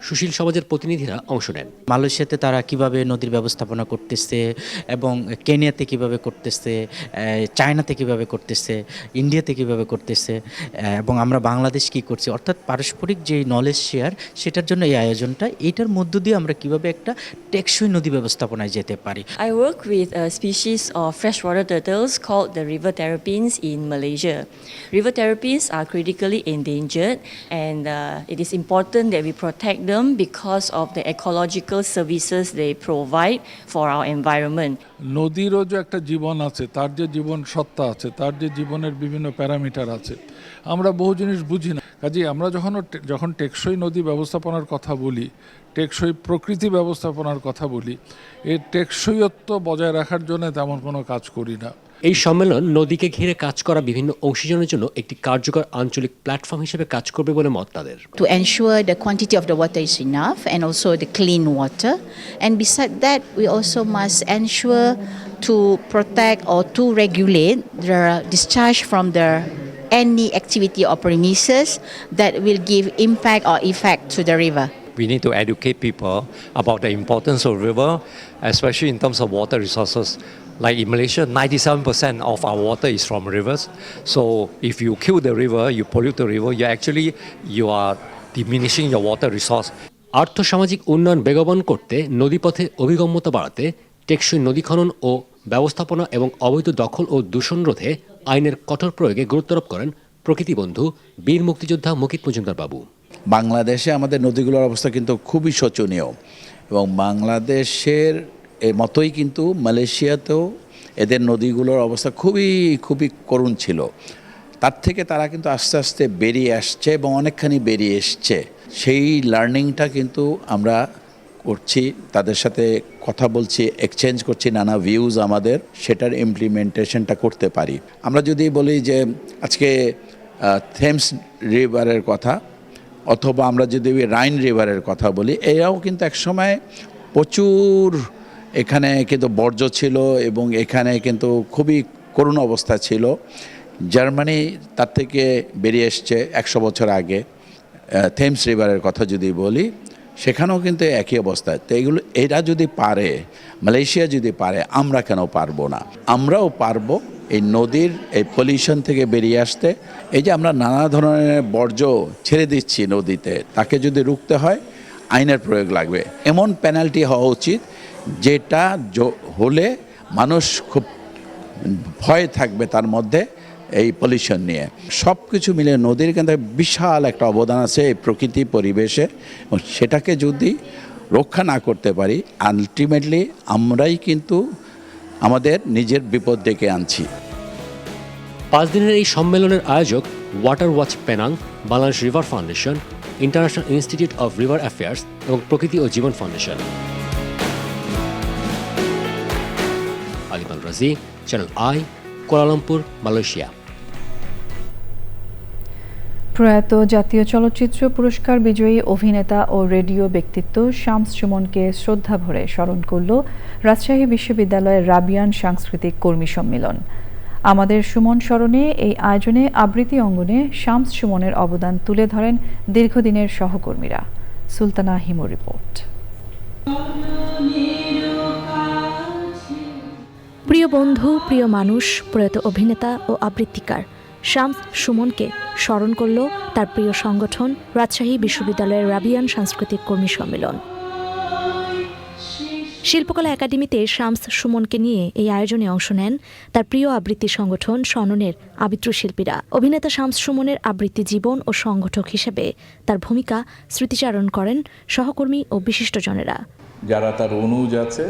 সুশীল সমাজের প্রতিনিধিরা অংশ নেন। মালয়েশিয়াতে তারা কিভাবে নদীর ব্যবস্থাপনা করতেছে এবং কেনিয়াতে কিভাবে করতেছে, চায়নাতে কিভাবে করতেছে, ইন্ডিয়াতে কিভাবে করতেছে এবং আমরা বাংলাদেশ কি করছি, অর্থাৎ পারস্পরিক যে নলেজ শেয়ার, সেটার জন্য এই আয়োজনটা। এইটার মধ্য দিয়ে আমরা কিভাবে একটা টেকসই নদী ব্যবস্থাপনায় যেতে পারি। I work with a species of freshwater turtles called the river terrapins in Malaysia. River terrapins are critically endangered, and it is important that we protect them because of the ecological services they provide for our environment. নদীরও যে একটা জীবন আছে, তার যে জীবন সত্তা আছে, তার যে জীবনের বিভিন্ন প্যারামিটার আছে, আমরা বহু জিনিস বুঝি না। কাজেই আমরা যখন টেকসই নদী ব্যবস্থাপনার কথা বলি, টেকসই প্রকৃতি ব্যবস্থাপনার কথা বলি, এই টেকসইত্ব বজায় রাখার জন্য তেমন কোনো কাজ করি না। এই সম্মেলন নদীকে ঘিরে কাজ করা বিভিন্ন অংশীজনের জন্য একটি কার্যকর আঞ্চলিক প্ল্যাটফর্ম হিসেবে কাজ করবে বলে মত তাদের। To ensure the quantity of the water is enough and also the clean water, and beside that we also must ensure to protect or to regulate the discharge from the any activity or premises that will give impact or effect to the river. We need to educate people about the importance of river, especially in terms of water resources. Like in Malaysia, 97% of our water is from rivers. So if you kill the river, you pollute the river, you are diminishing your water resource. আর্থসামাজিক উন্নয়ন বেগবান করতে নদীপথে অভিগম্যতা বাড়াতে টেকসই নদী খনন ও ব্যবস্থাপনা এবং অবৈধ দখল ও দূষণ রোধে আইনের কঠোর প্রয়োগে গুরুত্বারোপ করেন প্রকৃতি বন্ধু বীর মুক্তিযোদ্ধা মুকিত মজুমদার বাবু। বাংলাদেশে আমাদের নদীগুলোর অবস্থা কিন্তু খুবই শোচনীয়, এবং বাংলাদেশের এর মতোই কিন্তু মালয়েশিয়াতেও এদের নদীগুলোর অবস্থা খুবই করুণ ছিল। তার থেকে তারা কিন্তু আস্তে আস্তে বেরিয়ে আসছে এবং অনেকখানি বেরিয়ে এসছে। সেই লার্নিংটা কিন্তু আমরা করছি, তাদের সাথে কথা বলছি, এক্সচেঞ্জ করছি নানা ভিউজ আমাদের, সেটার ইমপ্লিমেন্টেশনটা করতে পারি। আমরা যদি বলি যে আজকে থেমস রিভারের কথা, অথবা আমরা যদি রাইন রিভারের কথা বলি, এরাও কিন্তু একসময় প্রচুর এখানে কিন্তু বর্জ্য ছিল এবং এখানে কিন্তু খুবই করুণ অবস্থা ছিল। জার্মানি তার থেকে বেরিয়ে এসছে 100 বছর আগে। থেমস রিভারের কথা যদি বলি, সেখানেও কিন্তু একই অবস্থা। তো এরা যদি পারে, মালয়েশিয়া যদি পারে, আমরা কেন পারবো না? আমরাও পারবো এই নদীর এই পলিউশন থেকে বেরিয়ে আসতে। এই যে আমরা নানা ধরনের বর্জ্য ছেড়ে দিচ্ছি নদীতে, তাকে যদি রুখতে হয় আইনের প্রয়োগ লাগবে। এমন পেনাল্টি হওয়া উচিত যেটা হলে মানুষ খুব ভয় থাকবে তার মধ্যে এই পলিউশন নিয়ে। সব কিছু মিলে নদীর কিন্তু বিশাল একটা অবদান আছে এই প্রকৃতি পরিবেশে, এবং সেটাকে যদি রক্ষা না করতে পারি, আলটিমেটলি আমরাই কিন্তু আমাদের নিজের বিপদ ডেকে আনছি। 5 দিনের এই সম্মেলনের আয়োজক water watch Penang, Bangladesh river foundation, international institute of river affairs এবং প্রকৃতি ও জীবন ফাউন্ডেশন। আলিমাল রাজি, চ্যানেল আই, কুয়ালালামপুর, মালয়েশিয়া। প্রয়াত জাতীয় চলচ্চিত্র পুরস্কার বিজয়ী অভিনেতা ও রেডিও ব্যক্তিত্ব শামস সুমনকে শ্রদ্ধা ভরে স্মরণ করল রাজশাহী বিশ্ববিদ্যালয়ের রাবিয়ান সাংস্কৃতিক কর্মী সম্মেলন। আমাদের সুমন স্মরণে এই আয়োজনে আবৃত্তি অঙ্গনে শামস সুমনের অবদান তুলে ধরেন দীর্ঘদিনের সহকর্মীরা। সুলতানা হিমুর রিপোর্ট। প্রিয় বন্ধু, প্রিয় মানুষ, প্রয়াত অভিনেতা ও আবৃত্তিকার শামস সুমনকে স্মরণ করল তার প্রিয় সংগঠন রাজশাহী বিশ্ববিদ্যালয়ের রাবিয়ান সাংস্কৃতিক কর্মী সম্মেলন। শিল্পকলা একাডেমিতে শামস সুমনকে নিয়ে এই আয়োজনে অংশ নেন তার প্রিয় আবৃত্তি সংগঠন স্বননের আবৃত্তি শিল্পীরা। অভিনেতা শামস সুমনের আবৃত্তি জীবন ও সংগঠক হিসেবে তার ভূমিকা স্মৃতিচারণ করেন সহকর্মী ও বিশিষ্টজনেরা। যারা তার অনুজ আছে,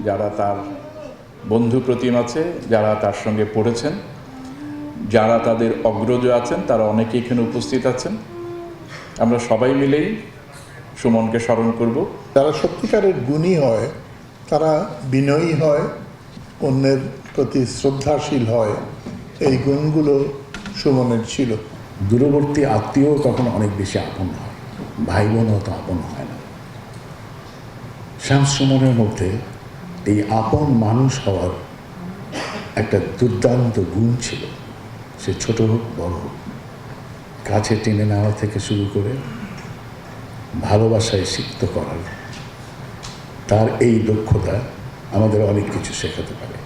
যারা তার বন্ধু প্রতিম আছে, যারা তার সঙ্গে পড়েছেন, যারা তাদের অগ্রজ আছেন, তারা অনেকেই এখানে উপস্থিত আছেন। আমরা সবাই মিলেই সুমনকে স্মরণ করব। যারা সত্যিকারের গুণী হয়, তারা বিনয়ী হয়, অন্যের প্রতি শ্রদ্ধাশীল হয়, এই গুণগুলো সুমনের ছিল। দূরবর্তী আত্মীয় তখন অনেক বেশি আপন হয়, ভাই বোনও তো আপন হয় না। শামস সুমনের মধ্যে এই আপন মানুষ হওয়ার একটা দুর্দান্ত গুণ ছিল। সে ছোট হোক বড় হোক, কাছে টেনে নেওয়া থেকে শুরু করে ভালোবাসায় সিক্ত করার, তার এই দক্ষতা আমাদের অনেক কিছু শেখাতে পারে।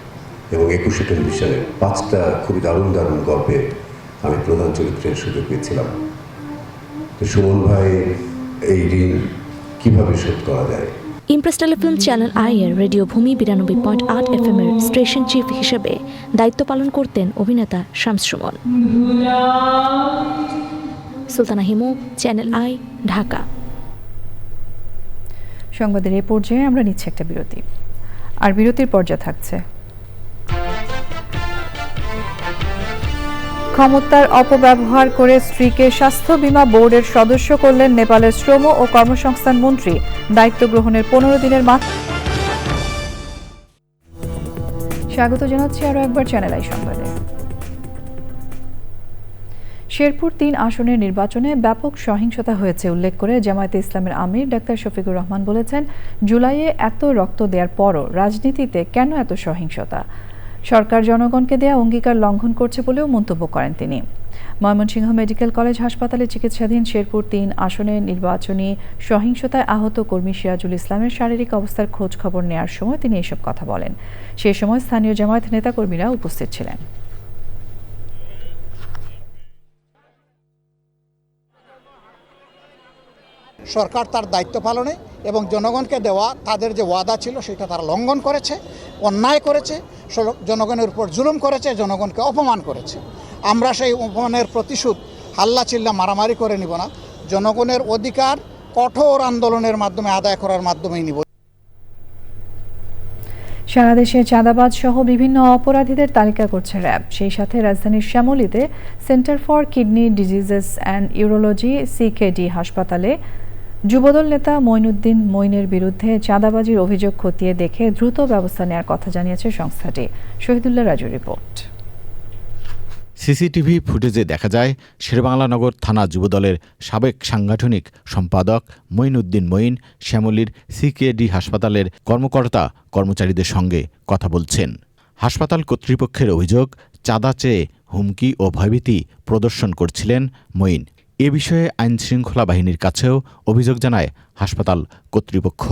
এবং 21শে টেলিভিশনের 5টা খুবই দারুণ দারুণ গল্পে আমি প্রধান চরিত্রের সুযোগ পেয়েছিলাম। তো সুমন ভাই এই ঋণ কীভাবে শোধ করা যায়? ইমপ্রেস টেলিফিল্ম চ্যানেল আই এর রেডিও ভূমি 92.8 FM এর স্টেশন চিফ হিসেবে দায়িত্ব পালন করতেন অভিনেতা শামস সুমন। Sultana Himu, Channel I, Dhaka. সংবাদের এই পর্যায়ে আমরা নিচ্ছি একটা বিরতি, আর বিরতির পর্যায়ে থাকছে ক্ষমতার অপব্যবহার করে স্ত্রীকে স্বাস্থ্য বীমা বোর্ডের সদস্য করলেন নেপালের শ্রম ও কর্মসংস্থান মন্ত্রী। দায়িত্ব গ্রহণের 15 দিনের মাথায়। স্বাগত জানাচ্ছি আরও একবার চ্যানেল আই সংবাদে। শেরপুর 3 আসনের নির্বাচনে ব্যাপক সহিংসতা হয়েছে উল্লেখ করে জামায়াতে ইসলামের আমির ডাক্তার শফিকুর রহমান বলেছেন, জুলাইয়ে এত রক্ত দেওয়ার পরও রাজনীতিতে কেন এত সহিংসতা? সরকার জনগণকে দেয়া অঙ্গীকার লঙ্ঘন করছে বলেও মন্তব্য করেন তিনি। ময়মনসিংহ মেডিকেল কলেজ হাসপাতালে চিকিৎসাধীন শেরপুর 3 আসনে নির্বাচনী সহিংসতায় আহত কর্মী সিরাজুল ইসলামের শারীরিক অবস্থার খোঁজ খবর নেওয়ার সময় তিনি এসব কথা বলেন। সেই সময় স্থানীয় জামায়াত নেতাকর্মীরা উপস্থিত ছিলেন। সরকার তার দায়িত্ব পালনে এবং জনগণকে দেওয়া তাদের যে ওয়াদা ছিল সেটা তারা লঙ্ঘন করেছে, অন্যায় করেছে, জনগণের উপর জুলুম করেছে, জনগণকে অপমান করেছে। আমরা সেই অপমানের প্রতিশোধ হাল্লা চিল্লা মারামারি করে নিব না, জনগণের অধিকার কঠোর আন্দোলনের মাধ্যমে আদায় করার মাধ্যমেই নিব। সারা দেশে চাঁদাবাজ সহ বিভিন্ন অপরাধীদের তালিকা করছে র্যাব। সেই সাথে রাজধানীর শ্যামলীতে centre for kidney diseases and urology CKD হাসপাতালে যুবদল নেতা মঈনুদ্দিন মঈনের বিরুদ্ধে চাঁদাবাজির অভিযোগ খতিয়ে দেখে দ্রুত ব্যবস্থা নেওয়ার কথা জানিয়েছে সংস্থাটি। শহীদুল্লাহ রাজুর রিপোর্ট। সিসিটিভি ফুটেজে দেখা যায় শেরেবাংলানগর থানা যুবদলের সাবেক সাংগঠনিক সম্পাদক মঈনুদ্দিন মঈন শ্যামলীর CKD হাসপাতালের কর্মকর্তা কর্মচারীদের সঙ্গে কথা বলছেন। হাসপাতাল কর্তৃপক্ষের অভিযোগ, চাঁদা চেয়ে হুমকি ও ভয়ভীতি প্রদর্শন করছিলেন মঈন। এ বিষয়ে আইনশৃঙ্খলা বাহিনীর কাছেও অভিযোগ জানায় হাসপাতাল কর্তৃপক্ষ।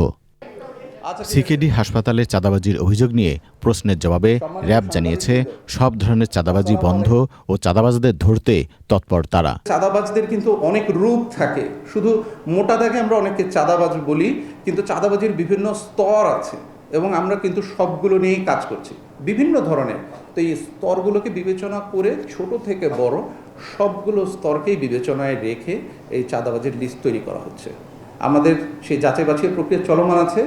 CKD হাসপাতালে চাঁদাবাজির অভিযোগ নিয়ে প্রশ্নের জবাবে র্যাব জানিয়েছে, সব ধরনের চাঁদাবাজি বন্ধ ও চাঁদাবাজদের ধরতে তৎপর তারা। চাঁদাবাজদের কিন্তু অনেক রূপ থাকে, শুধু মোটা দাগে আমরা অনেকে চাঁদাবাজ বলি, কিন্তু চাঁদাবাজির বিভিন্ন স্তর আছে এবং আমরা কিন্তু সবগুলো নিয়েই কাজ করছি বিভিন্ন ধরনের। তো এই স্তরগুলোকে বিবেচনা করে ছোট থেকে বড় সবগুলো স্তরকেই বিবেচনায় রেখে এই চাঁদাবাজির লিস্ট তৈরি করা হচ্ছে। আমাদের সেই যাচাই বাছাই প্রক্রিয়া চলমান আছে।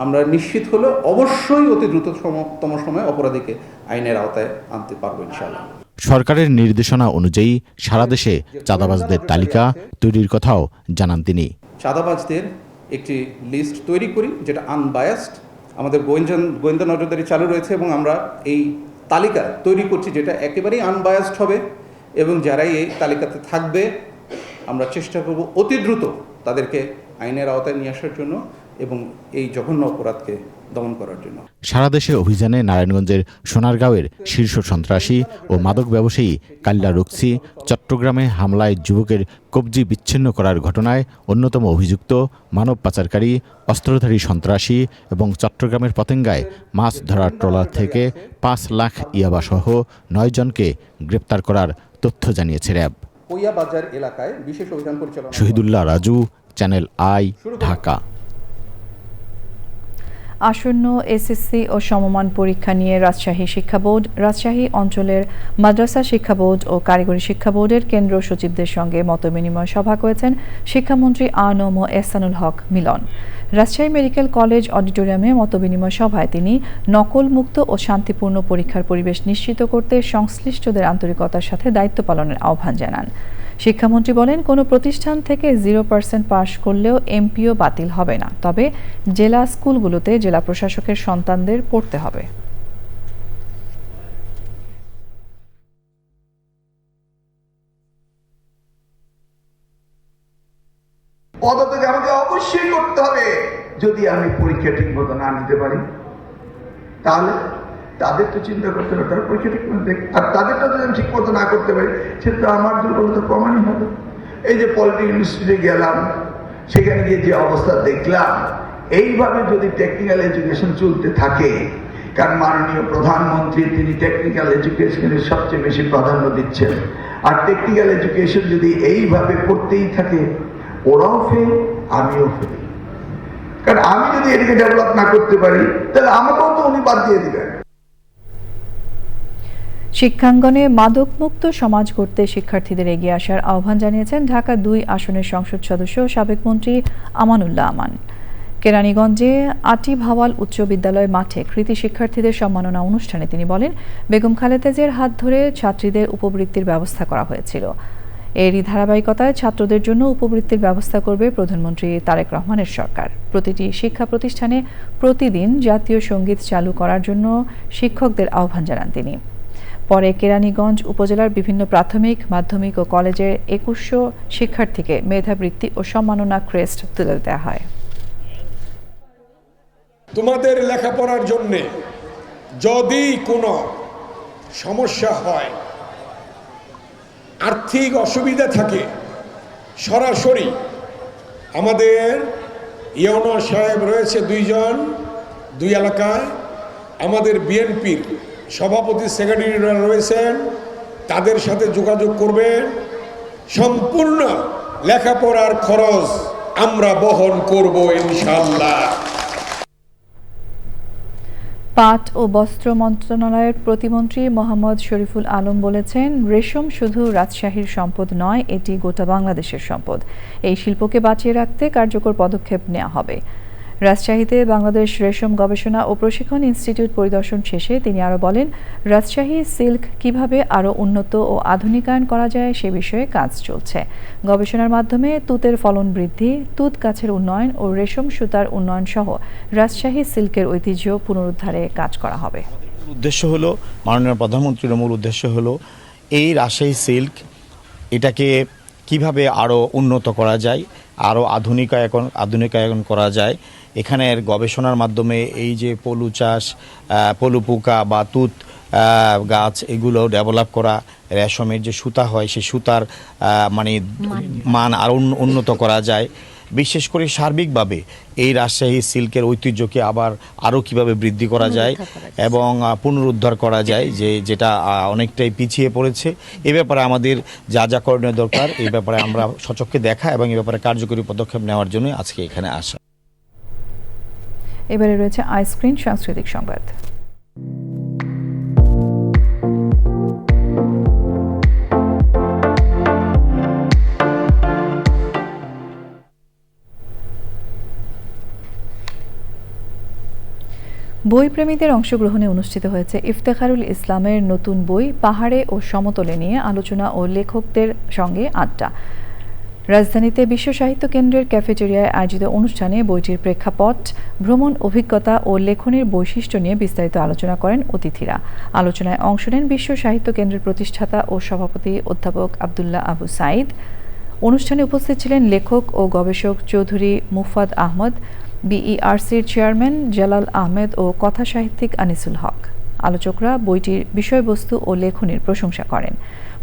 আমরা নিশ্চিত হলে অবশ্যই অতি দ্রুততম সময়ে অপরাধীকে আইনের আওতায় আনতে পারবো ইনশাআল্লাহ। সরকারের নির্দেশনা অনুযায়ী সারা দেশে চাঁদাবাজদের তালিকা তৈরির কথাও জানান তিনি। চাঁদাবাজদের একটি লিস্ট তৈরি করি যেটা আনবায়াসড। আমাদের গোয়েন্দা নজরদারি চালু রয়েছে এবং আমরা এই তালিকা তৈরি করছি যেটা একেবারেই আনবায়াসড হবে এবং যারাই এই তালিকাতে থাকবে আমরা চেষ্টা করব অতি দ্রুত তাদেরকে আইনের আওতায় নিয়ে আসার জন্য এবং এই জঘন্য অপরাধকে দমন করার জন্য। সারা দেশে অভিযানে নারায়ণগঞ্জের সোনারগাঁওয়ের শীর্ষ সন্ত্রাসী ও মাদক ব্যবসায়ী কাল্লা রুকসি চট্টগ্রামে হামলায় যুবকের কবজি বিচ্ছিন্ন করার ঘটনায় অন্যতম অভিযুক্ত মানব পাচারকারী, অস্ত্রধারী সন্ত্রাসী এবং চট্টগ্রামের পতেঙ্গায় মাছ ধরার ট্রলার থেকে 5 লাখ ইয়াবাসহ 9 জনকে গ্রেপ্তার করার তথ্য জানিয়েছে র্যাব। পৈয়াবাজার এলাকায় বিশেষ অভিযান পরিচালনা। Shahidullah Raju, channel I, Dhaka. আসন্ন SSC ও সমমান পরীক্ষা নিয়ে রাজশাহী শিক্ষা বোর্ড, রাজশাহী অঞ্চলের মাদ্রাসা শিক্ষা বোর্ড ও কারিগরি শিক্ষা বোর্ডের কেন্দ্র সচিবদের সঙ্গে মতবিনিময় সভা করেছেন শিক্ষামন্ত্রী আ.ন.ম এহসানুল হক মিলন। রাজশাহী মেডিকেল কলেজ অডিটোরিয়ামে মতবিনিময় সভায় তিনি নকলমুক্ত ও শান্তিপূর্ণ পরীক্ষার পরিবেশ নিশ্চিত করতে সংশ্লিষ্টদের আন্তরিকতার সাথে দায়িত্ব পালনের আহ্বান জানান। শিক্ষামন্ত্রী বলেন, কোনো প্রতিষ্ঠান থেকে 0% পাস করলেও MPO বাতিল হবে না, তবে জেলা স্কুলগুলোতে জেলা প্রশাসকের সন্তানদের পড়তে হবে। পদত্যাগ আমাকে অবশ্যই করতে হবে। যদি আমি পরীক্ষা ঠিক মতো না নিতে পারি তাহলে তাদের তো চিন্তা করতে হবে, তারা পরীক্ষা ঠিক মতো দেখ, আর তাদেরটা যদি আমি ঠিক মতো না করতে পারি সেটা তো আমার দুর্বলতা প্রমাণই হবে। এই যে পলিটেকনিক ইনস্টিটিউটে গেলাম, সেখানে গিয়ে যে অবস্থা দেখলাম, এইভাবে যদি টেকনিক্যাল এডুকেশন চলতে থাকে, কারণ মাননীয় প্রধানমন্ত্রী তিনি টেকনিক্যাল এডুকেশনের সবচেয়ে বেশি প্রাধান্য দিচ্ছেন, আর টেকনিক্যাল এডুকেশন যদি এইভাবে করতেই থাকে, ওরাও ফেল, আমিও ফেল। কারণ আমি যদি এদিকে ডেভেলপ না করতে পারি, তাহলে আমাকেও তো উনি বাদ দিয়ে দিবেন। শিক্ষাঙ্গনে মাদকমুক্ত সমাজ গড়তে শিক্ষার্থীদের এগিয়ে আসার আহ্বান জানিয়েছেন ঢাকা ২ আসনের সংসদ সদস্য সাবেক মন্ত্রী আমানুল্লাহ আমান। কেরানীগঞ্জে আটি ভাওয়াল উচ্চ বিদ্যালয় মাঠে কৃতি শিক্ষার্থীদের সম্মাননা অনুষ্ঠানে তিনি বলেন, বেগম খালেদা জিয়ার হাত ধরে ছাত্রীদের উপবৃত্তির ব্যবস্থা করা হয়েছিল। এরই ধারাবাহিকতায় ছাত্রদের জন্য উপবৃত্তির ব্যবস্থা করবে প্রধানমন্ত্রী তারেক রহমানের সরকার। প্রতিটি শিক্ষা প্রতিষ্ঠানে প্রতিদিন জাতীয় সঙ্গীত চালু করার জন্য শিক্ষকদের আহ্বান জানান তিনি। পরে কেরানীগঞ্জ উপজেলার বিভিন্ন প্রাথমিক, মাধ্যমিক ও কলেজের ২১০০ শিক্ষার্থীকে মেধাবৃত্তি ও সম্মাননা ক্রেস্ট তুলে দেওয়া হয়। তোমাদের লেখাপড়ার জন্যে যদি কোনো সমস্যা হয়, আর্থিক অসুবিধা থাকে, সরাসরি আমাদের ইউনো সাহেব রয়েছে ২ জন ২ এলাকায়, আমাদের বিএনপির সভাপতি সেক্রেটারিরা রয়েছেন, তাদের সাথে যোগাযোগ করবেন। সম্পূর্ণ লেখাপড়ার খরচ আমরা বহন করব ইনশাআল্লাহ। পাট ও বস্ত্র মন্ত্রণালয়ের প্রতিমন্ত্রী মোহাম্মদ শরীফুল আলম বলেছেন, রেশম শুধু রাজশাহীর সম্পদ নয়, এটি গোটা বাংলাদেশের সম্পদ। এই শিল্পকে বাঁচিয়ে রাখতে কার্যকর পদক্ষেপ নেওয়া হবে। রাজশাহীতে বাংলাদেশ রেশম গবেষণা ও প্রশিক্ষণ ইনস্টিটিউট পরিদর্শন শেষে তিনি আরও বলেন, রাজশাহী সিল্ক কিভাবে আরও উন্নত ও আধুনিকায়ন করা যায় সে বিষয়ে কাজ চলছে। গবেষণার মাধ্যমে তুতের ফলন বৃদ্ধি, তুত গাছের উন্নয়ন ও রেশম সুতার উন্নয়ন সহ রাজশাহী সিল্কের ঐতিহ্য পুনরুদ্ধারে কাজ করা হবে। উদ্দেশ্য হলো, মাননীয় প্রধানমন্ত্রীর মূল উদ্দেশ্য হলো এই রাজশাহী সিল্ক এটাকে কিভাবে আরও উন্নত করা যায়, আরও আধুনিকায়ন করা যায়। এখানের গবেষণার মাধ্যমে এই যে পলু চাষ, পলু পোকা বা তুত গাছ এগুলো ডেভেলপ করা, রেশমের যে সুতা হয় সেই সুতার মান আরও উন্নত করা যায়। বিশেষ করে সার্বিকভাবে এই রাজশাহী সিল্কের ঐতিহ্যকে আরও কীভাবে বৃদ্ধি করা যায় এবং পুনরুদ্ধার করা যায়, যেটা অনেকটাই পিছিয়ে পড়েছে। এ ব্যাপারে আমাদের যা যা করণীয় দরকার, এই ব্যাপারে আমরা সচক্ষে দেখা এবং এ ব্যাপারে কার্যকরী পদক্ষেপ নেওয়ার জন্য আজকে এখানে আসা। এবারে রয়েছে আইসক্রিন সাংস্কৃতিক সংবাদ। বইপ্রেমীদের অংশগ্রহণে অনুষ্ঠিত হয়েছে ইফতেখারুল ইসলামের নতুন বই পাহাড়ে ও সমতলে নিয়ে আলোচনা ও লেখকদের সঙ্গে আড্ডা। রাজধানীতে বিশ্ব সাহিত্য কেন্দ্রের ক্যাফেটেরিয়ায় আয়োজিত অনুষ্ঠানে বইটির প্রেক্ষাপট, ভ্রমণ অভিজ্ঞতা ও লেখনের বৈশিষ্ট্য নিয়ে বিস্তারিত আলোচনা করেন অতিথিরা। আলোচনায় অংশ নেন বিশ্ব সাহিত্য কেন্দ্রের প্রতিষ্ঠাতা ও সভাপতি অধ্যাপক আব্দুল্লাহ আবু সাঈদ। অনুষ্ঠানে উপস্থিত ছিলেন লেখক ও গবেষক চৌধুরী মুফাদ আহমদ, বিইআরসির চেয়ারম্যান জালাল আহমেদ ও কথা সাহিত্যিক আনিসুল হক। আলোচকরা বইটির বিষয়বস্তু ও লেখনীর প্রশংসা করেন।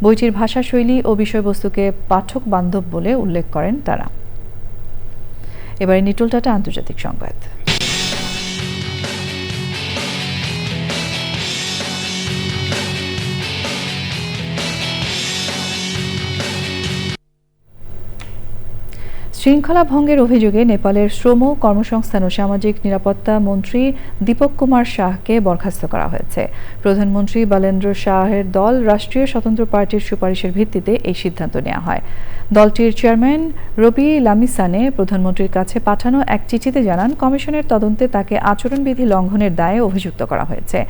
বইটির ভাষাশৈলী ও বিষয়বস্তুকে পাঠক বান্ধব বলে উল্লেখ করেন তারা। এবারে নিটল টাটা আন্তর্জাতিক সংবাদ। শৃঙ্খলা ভঙ্গের অভিযোগে নেপালের শ্রম, কর্মসংস্থান ও সামাজিক নিরাপত্তা মন্ত্রী দীপক কুমার শাহকে বরখাস্ত করা হয়েছে। প্রধানমন্ত্রী বলেন্দ্র শাহের দল রাষ্ট্রীয় স্বতন্ত্র পার্টির সুপারিশের ভিত্তিতে এই সিদ্ধান্ত নেওয়া হয়। দলটির চেয়ারম্যান রবি লামিসানে প্রধানমন্ত্রীর কাছে পাঠানো এক চিঠিতে জানান, কমিশনের তদন্তে তাকে আচরণবিধি লঙ্ঘনের দায়ে অভিযুক্ত করা হয়েছে।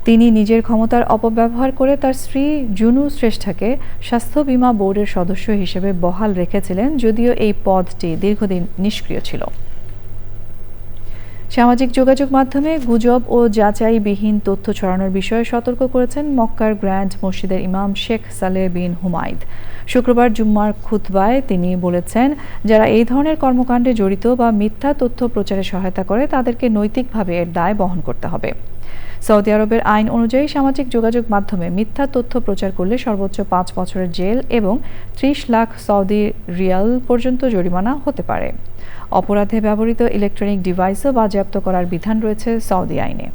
তিনি নিজের ক্ষমতার অপব্যবহার করে তার স্ত্রী জুনু শ্রেষ্ঠাকে স্বাস্থ্য বীমা বোর্ডের সদস্য হিসেবে বহাল রেখেছিলেন, যদিও এই পদটি দীর্ঘদিন নিষ্ক্রিয় ছিল। সামাজিক যোগাযোগ মাধ্যমে গুজব ও যাচাইবিহীন তথ্য ছড়ানোর বিষয়ে সতর্ক করেছেন মক্কার গ্র্যান্ড মসজিদের ইমাম শেখ সালেহ বিন হুমাইদ। শুক্রবার জুম্মার খুতবায় তিনি বলেছেন, যারা এই ধরনের কর্মকাণ্ডে জড়িত বা মিথ্যা তথ্য প্রচারে সহায়তা করে তাদেরকে নৈতিকভাবে এর দায় বহন করতে হবে। সৌদি আরবের আইন অনুযায়ী সামাজিক যোগাযোগ মাধ্যমে মিথ্যা তথ্য প্রচার করলে সর্বোচ্চ 5 বছরের জেল এবং 30 লাখ সৌদি রিয়াল পর্যন্ত জরিমানা হতে পারে। অপরাধে ব্যবহৃত ইলেকট্রনিক ডিভাইসও বাজেয়াপ্ত করার বিধান রয়েছে সৌদি আইনে।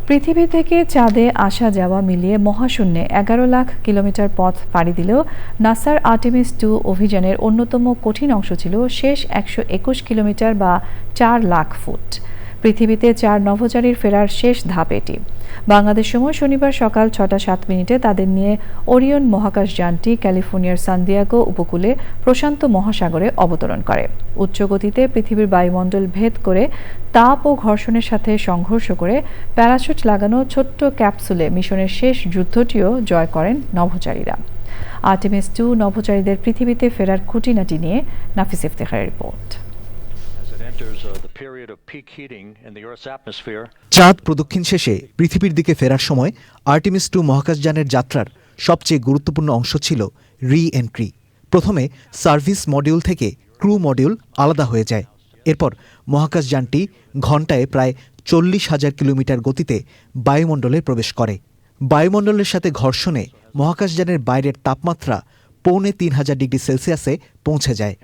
পৃথিবী থেকে চাঁদে আসা যাওয়া মিলিয়ে মহাশূন্যে 11 লাখ কিলোমিটার পথ পাড়ি দিলেও নাসার আর্টেমিস 2 অভিযানের অন্যতম কঠিন অংশ ছিল শেষ 121 কিলোমিটার বা 4 লাখ ফুট। পৃথিবীতে 4 নভোচারীর ফেরার শেষ ধাপ এটি। বাংলাদেশ সময় শনিবার সকাল 6টা 7 মিনিটে তাদের নিয়ে ওরিয়ন মহাকাশযানটি ক্যালিফোর্নিয়ার সান দিয়েগো উপকূলে প্রশান্ত মহাসাগরে অবতরণ করে। উচ্চ গতিতে পৃথিবীর বায়ুমণ্ডল ভেদ করে তাপ ও ঘর্ষণের সাথে সংঘর্ষ করে প্যারাশুট লাগানো ছোট্ট ক্যাপসুলে মিশনের শেষ যুদ্ধটিও জয় করেন নভোচারীরা। আর্টেমিস 2 নভোচারীদের পৃথিবীতে ফেরার খুঁটিনাটি নিয়ে নাফিস ইফতেখারের রিপোর্ট। চাঁদ প্রদক্ষিণ শেষে পৃথিবীর দিকে ফেরার সময় আর্টেমিস 2 মহাকাশযানের যাত্রার সবচেয়ে গুরুত্বপূর্ণ অংশ ছিল রি-এন্ট্রি। প্রথমে সার্ভিস মডিউল থেকে ক্রু মডিউল আলাদা হয়ে যায়। এরপর মহাকাশযানটি ঘণ্টায় প্রায় 40,000 কিলোমিটার গতিতে বায়ুমণ্ডলে প্রবেশ করে। বায়ুমণ্ডলের সাথে ঘর্ষণে মহাকাশযানের বাইরের তাপমাত্রা 3,500 ডিগ্রি সেলসিয়াসে পৌঁছে যায়।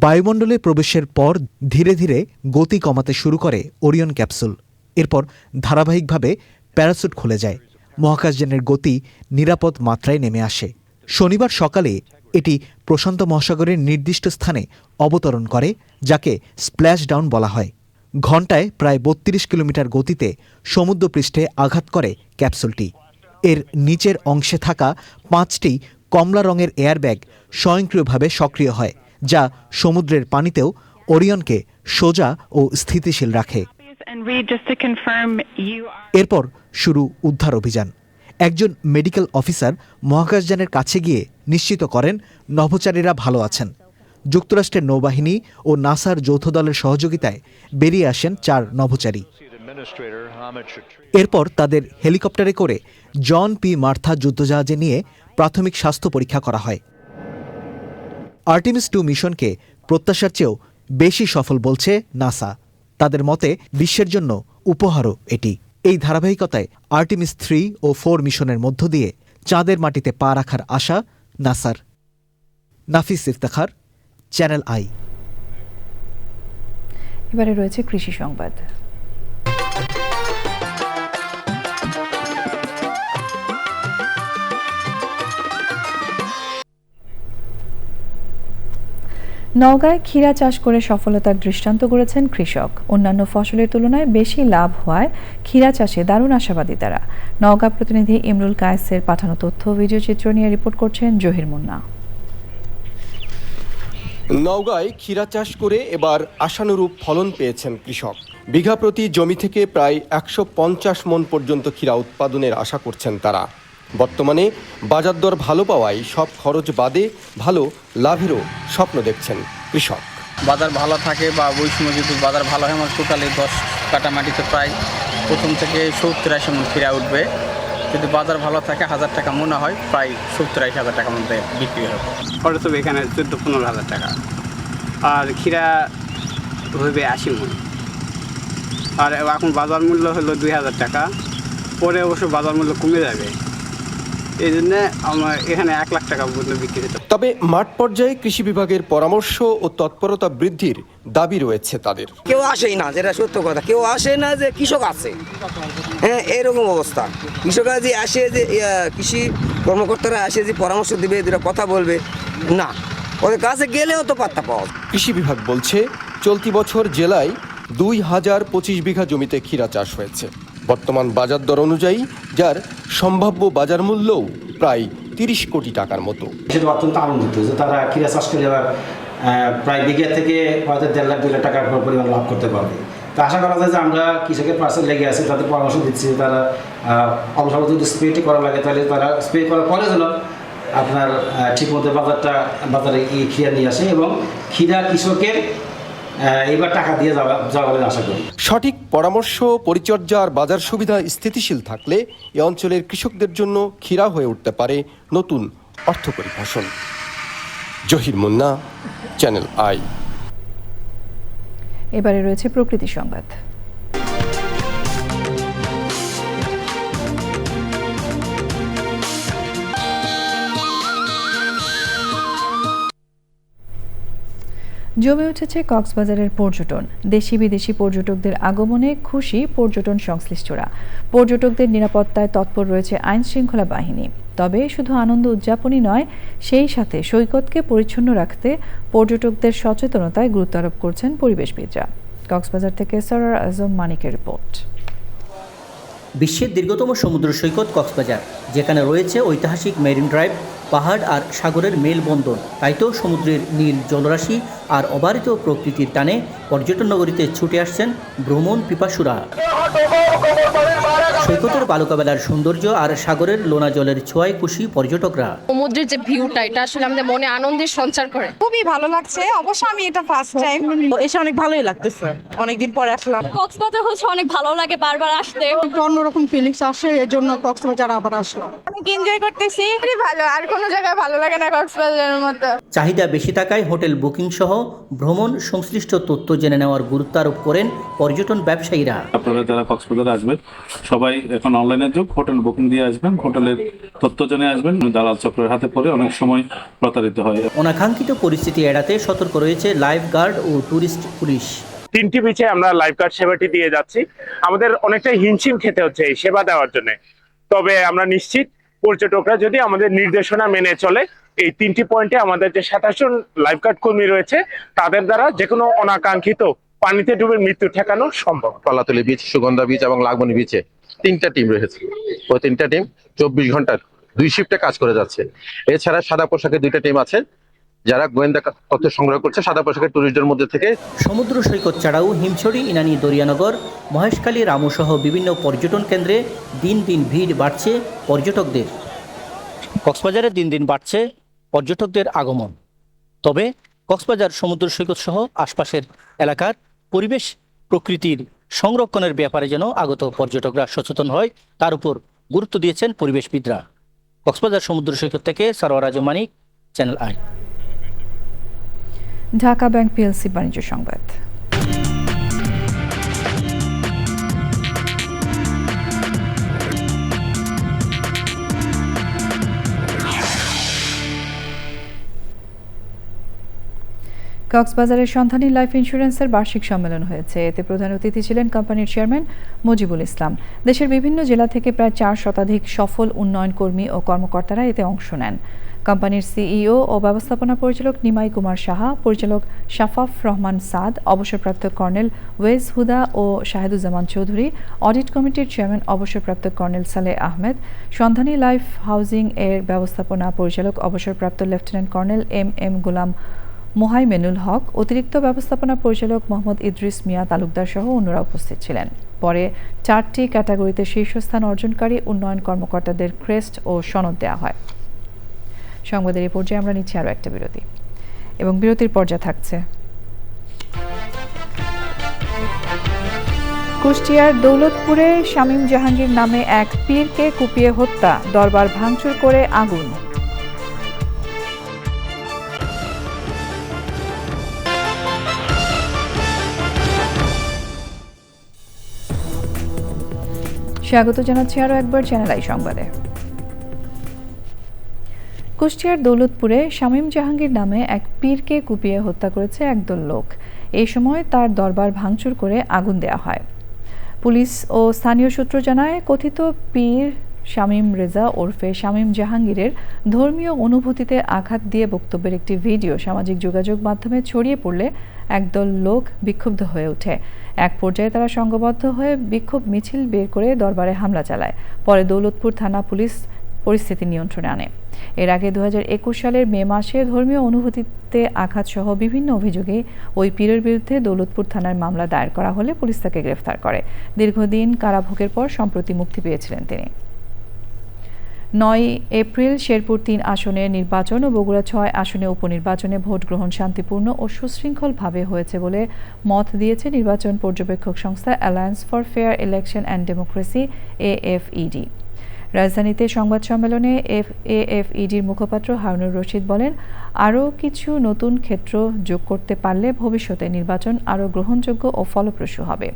বায়ুমণ্ডলে প্রবেশের পর ধীরে ধীরে গতি কমাতে শুরু করে ওরিয়ন ক্যাপসুল। এরপর ধারাবাহিকভাবে প্যারাসুট খুলে যায়। মহাকাশযানের গতি নিরাপদ মাত্রায় নেমে আসে। শনিবার সকালে এটি প্রশান্ত মহাসাগরের নির্দিষ্ট স্থানে অবতরণ করে, যাকে স্প্ল্যাশ ডাউন বলা হয়। ঘণ্টায় প্রায় 32 কিলোমিটার গতিতে সমুদ্রপৃষ্ঠে আঘাত করে ক্যাপসুলটি। এর নিচের অংশে থাকা 5টি কমলা রঙের এয়ারব্যাগ স্বয়ংক্রিয়ভাবে সক্রিয় হয়, যা সমুদ্রের পানিতেও ওরিয়নকে সোজা ও স্থিতিশীল রাখে। এরপর শুরু উদ্ধার অভিযান। একজন মেডিকেল অফিসার মহাকাশযানের কাছে গিয়ে নিশ্চিত করেন নভোচারীরা ভালো আছেন। যুক্তরাষ্ট্রের নৌবাহিনী ও নাসার যৌথ দলের সহযোগিতায় বেরিয়ে আসেন 4 নভোচারী। এরপর তাদের হেলিকপ্টারে করে জন পি মার্থা যুদ্ধজাহাজে নিয়ে প্রাথমিক স্বাস্থ্য পরীক্ষা করা হয়। আর্টেমিস 2 মিশনকে প্রত্যাশার চেয়েও বেশি সফল বলছে নাসা। তাদের মতে বিশ্বের জন্য উপহারও এটি। এই ধারাবাহিকতায় আর্টেমিস 3 ও 4 মিশনের মধ্য দিয়ে চাঁদের মাটিতে পা রাখার আশা নাসার। নাফিস ইফতেখার, চ্যানেল আই। এবারে রয়েছে কৃষি সংবাদ। নওগাঁয় ক্ষীরা চাষ করে সফলতার দৃষ্টান্ত গড়েছেন কৃষক। অন্যান্য ফসলের তুলনায় বেশি লাভ হওয়ায় ক্ষীরা চাষে দারুণ আশাবাদী তারা। নওগাঁ প্রতিনিধি ইমরুল কায়েসের পাঠানো তথ্য ভিডিও চিত্র নিয়ে রিপোর্ট করছেন জহির মুন্না। নওগাঁয় ক্ষীরা চাষ করে এবার আশানুরূপ ফলন পেয়েছেন কৃষক। বিঘা প্রতি জমি থেকে প্রায় 150 মণ পর্যন্ত ক্ষীরা উৎপাদনের আশা করছেন তারা। বর্তমানে বাজার দর ভালো পাওয়ায় সব খরচ বাদে ভালো লাভেরও স্বপ্ন দেখছেন কৃষক। বাজার ভালো থাকে বা ওই সময় যদি বাজার ভালো হয়, আমার টোটালি 10 কাটা মাটিতে প্রায় প্রথম থেকে 70-80 মণ ক্ষীরা উঠবে। যদি বাজার ভালো থাকে 1000 টাকা মনে হয়, প্রায় 70-80 হাজার টাকার মধ্যে বিক্রি হবে। খরচ হবে এখানে 14-15 হাজার টাকা, আর ক্ষীরা হবে 80 মণ। আর এখন বাজার মূল্য হলো 2000 টাকা, পরে অবশ্য বাজার মূল্য কমে যাবে। এই জন্য আমার এখানে 1 লাখ টাকা পর্যন্ত বিক্রি হতো। তবে মাঠ পর্যায়ে কৃষি বিভাগের পরামর্শ ও তৎপরতা বৃদ্ধির দাবি রয়েছে তাদের। কেউ আসেই না, যেটা সত্য কথা, কেউ আসে না যে কৃষক আছে। হ্যাঁ, এরকম অবস্থা। কৃষকরা যে আসে, যে কৃষি কর্মকর্তারা আসে যে পরামর্শ দিবে, যেটা কথা বলবে না, ওদের কাছে গেলেও তো পাত্তা পাওয়া। কৃষি বিভাগ বলছে চলতি বছর জেলায় 2025 বিঘা জমিতে ক্ষীরা চাষ হয়েছে। বর্তমান বাজার দর অনুযায়ী যার সম্ভাব্য বাজার মূল্যও প্রায় 30 কোটি টাকার মতো। অত্যন্ত আনন্দিত যে তারা ক্ষীরা চাষ করে এবার প্রায় বিঘা থেকে হয়তো 1.5 লাখ 2 লাখ টাকার পরিমাণ লাভ করতে পারবে। তো আশা করা যায় যে আমরা কৃষকের পাশে লেগে আছি, তাদের পরামর্শ দিচ্ছি। তারা অল্প যদি স্প্রেটি করা লাগে তাহলে তারা স্প্রে করার পরে যেন আপনার ঠিকমতো বাজারে ক্ষীরা নিয়ে আসে এবং ক্ষীরা কৃষকের এবার টাকা দিয়ে যাওয়া বলে আশা করি। সঠিক পরামর্শ, পরিচর্যা আর বাজার সুবিধা স্থিতিশীল থাকলে এ অঞ্চলের কৃষকদের জন্য ক্ষীরা হয়ে উঠতে পারে নতুন অর্থকরী ফসল। Zahir Munna, channel I. এবারে রয়েছে প্রকৃতি সংবাদ। জমে উঠেছে কক্সবাজারের পর্যটন। দেশি বিদেশি পর্যটকদের আগমনে খুশি পর্যটন সংশ্লিষ্টরা। পর্যটকদের নিরাপত্তায় তৎপর রয়েছে আইন শৃঙ্খলা বাহিনী। তবে শুধু আনন্দ উদযাপনই নয়, সেই সাথে সৈকতকে পরিচ্ছন্ন রাখতে পর্যটকদের সচেতনতায় গুরুত্ব আরোপ করছেন পরিবেশবিদরা। কক্সবাজার থেকে সরার আজম মানিকের রিপোর্ট। বিশ্বের দীর্ঘতম সমুদ্র সৈকত কক্সবাজার, যেখানে রয়েছে ঐতিহাসিক মেরিন ড্রাইভ, পাহাড় আর সাগরের মেলবন্ধন। তাই তো সমুদ্রের নীল জলরাশি আর অবারিত প্রকৃতির টানে পর্যটন নগরীতে ছুটে আসছেন ভ্রমণ পিপাসুরা। সৈকতের বালুকাবেলার সৌন্দর্য আর সাগরের লোনা জলের ছোঁয়ায় খুশি পর্যটকরা। সমুদ্রের যে ভিউটা, এটা আসলে আমাদের মনে আনন্দের সঞ্চার করে। খুবই ভালো লাগছে। অবশ্য আমি এটা ফার্স্ট টাইম এসে অনেক ভালোই লাগতেছে। অনেকদিন পরে আসলাম। কক্সবাজার হচ্ছে অনেক ভালো লাগে বারবার আসতে। অন্যরকম ফিলিংস আসে, এর জন্য কক্সবাজার আবার আসলাম। অনেক এনজয় করতেছি। খুবই ভালো, আর কোনো জায়গায় ভালো লাগে না কক্সবাজারের মতো। চাহিদা বেশি থাকায় হোটেল বুকিং সহ ভ্রমণ সংশ্লিষ্ট তথ্য জেনে নেওয়ার গুরুত্ব আরোপ করেন পর্যটন ব্যবসায়ীরা। আপনারা যারা কক্সবাজারে আসবেন সবাই এখন অনলাইনের যুগ, হোটেল বুকিং দিয়ে আসবেন, হোটেলের তথ্য জেনে আসবেন। দালাল চক্রের হাতে পড়ে অনেক সময় প্রতারিত হয়। অনাকাঙ্ক্ষিত পরিস্থিতি এড়াতে সতর্ক রয়েছে লাইফ গার্ড ও টুরিস্ট পুলিশ। 3টি বিচে আমরা লাইফ গার্ড সেবাটি দিয়ে যাচ্ছি। আমাদের অনেকটাই হিমশিম খেতে হচ্ছে এই সেবা দেওয়ার জন্য। তবে আমরা নিশ্চিত পর্যটকরা যদি আমাদের নির্দেশনা মেনে চলে, এই 3টি পয়েন্টে আমাদের যে 27 জন লাইফ গার্ড কর্মী রয়েছে, তাদের দ্বারা যে কোনো অনাকাঙ্ক্ষিত পানিতে ডুবে মৃত্যু ঠেকানো সম্ভব। কলাতলি বিচ, সুগন্ধা বিচ এবং লাগবনি বিচে 3টা টিম রয়েছে। ওই 3টা টিম 24 ঘন্টার 2 শিফটে কাজ করে যাচ্ছে। এছাড়া সাদা পোশাকে 2টা টিম আছে যারা গোয়েন্দা তথ্য সংগ্রহ করছে সাদা পোশাকের টুরিস্টদের মধ্যে থেকে। সমুদ্র সৈকত ছাড়াও হিমছড়ি, ইনানি, দরিয়ানগর, মহেশখালী, রামু সহ বিভিন্ন পর্যটন কেন্দ্রে দিন দিন ভিড় বাড়ছে পর্যটকদের। কক্সবাজারে দিন দিন বাড়ছে পর্যটকদের আগমন। তবে কক্সবাজার সমুদ্র সৈকত সহ আশপাশের এলাকার পরিবেশ প্রকৃতির সংরক্ষণের ব্যাপারে যেন আগত পর্যটকরা সচেতন হয়, তার উপর গুরুত্ব দিয়েছেন পরিবেশবিদরা। কক্সবাজার সমুদ্র সৈকত থেকে Sarwar Azam Manik, Channel I. Dhaka bank PLC বাণিজ্য সংবাদ। কক্সবাজারের সন্ধানী লাইফ ইন্স্যুরেন্সের বার্ষিক সম্মেলন হয়েছে। এতে প্রধান অতিথি ছিলেন কোম্পানির চেয়ারম্যান মুজিবুল ইসলাম। দেশের বিভিন্ন জেলা থেকে প্রায় 4 শতাধিক সফল উন্নয়ন কর্মী ও কর্মকর্তারা এতে অংশ নেন। কোম্পানির সিইও ও ব্যবস্থাপনা পরিচালক নিমাই কুমার সাহা, পরিচালক শাফাফ রহমান সাদ, অবসরপ্রাপ্ত কর্নেল ওয়েজ হুদা ও শাহেদুজ্জামান চৌধুরী, অডিট কমিটির চেয়ারম্যান অবসরপ্রাপ্ত কর্নেল সালেহ আহমেদ, সন্ধানী লাইফ হাউজিং এর ব্যবস্থাপনা পরিচালক অবসরপ্রাপ্ত লেফটেন্যান্ট কর্নেল এম গোলাম মোহাইমেনুল হক, অতিরিক্ত ব্যবস্থাপনা পরিচালক মোহাম্মদ ইদ্রিস মিয়া তালুকদার সহ অন্যরা উপস্থিত ছিলেন। পরে 4টি ক্যাটাগরিতে শীর্ষস্থান অর্জনকারী উন্নয়ন কর্মকর্তাদের ক্রেস্ট ও সনদ দেওয়া হয়। সংবাদের এই পর্যায়ে আমরা নিচ্ছি আরও একটা বিরতি, এবং বিরতির পর্যায়ে থাকছে কুষ্টিয়ার দৌলতপুরে শামীম জাহাঙ্গীর নামে এক পীরকে কুপিয়ে হত্যা, দরবার ভাঙচুর করে আগুন। স্বাগত জানাচ্ছি আরও একবার চ্যানেল আই সংবাদে। কুষ্টিয়ার দৌলতপুরে শামীম জাহাঙ্গীর নামে এক পীরকে কুপিয়ে হত্যা করেছে একদল লোক। এই সময় তার দরবার ভাঙচুর করে আগুন দেওয়া হয়। পুলিশ ও স্থানীয় সূত্র জানায়, কথিত পীর শামীম রেজা ওরফে শামীম জাহাঙ্গীরের ধর্মীয় অনুভূতিতে আঘাত দিয়ে বক্তব্যের একটি ভিডিও সামাজিক যোগাযোগ মাধ্যমে ছড়িয়ে পড়লে একদল লোক বিক্ষুব্ধ হয়ে ওঠে। এক পর্যায়ে তারা সংঘবদ্ধ হয়ে বিক্ষোভ মিছিল বের করে দরবারে হামলা চালায়। পরে দৌলতপুর থানা পুলিশ পরিস্থিতি নিয়ন্ত্রণে আনে। এর আগে 2021 সালের মে মাসে ধর্মীয় অনুভূতিতে আঘাত সহ বিভিন্ন অভিযোগে ওই পীরের বিরুদ্ধে দৌলতপুর থানায় মামলা দায়ের করা হলে পুলিশ তাকে গ্রেফতার করে। দীর্ঘদিন কারাভোগের পর সম্প্রতি মুক্তি পেয়েছিলেন তিনি। 9 এপ্রিল শেরপুর 3 আসনে নির্বাচন ও বগুড়া 6 আসনে উপনির্বাচনে ভোট গ্রহণ শান্তিপূর্ণ ও সুশৃঙ্খলভাবে হয়েছে বলে মত দিয়েছে নির্বাচন পর্যবেক্ষক সংস্থা alliance for fair election and democracy AFED। রাজধানীতে সংবাদ সম্মেলনে এএফইডির মুখপাত্র হারুনুর রশিদ বলেন, আরও কিছু নতুন ক্ষেত্র যোগ করতে পারলে ভবিষ্যতে নির্বাচন আরও গ্রহণযোগ্য ও ফলপ্রসূ হবে।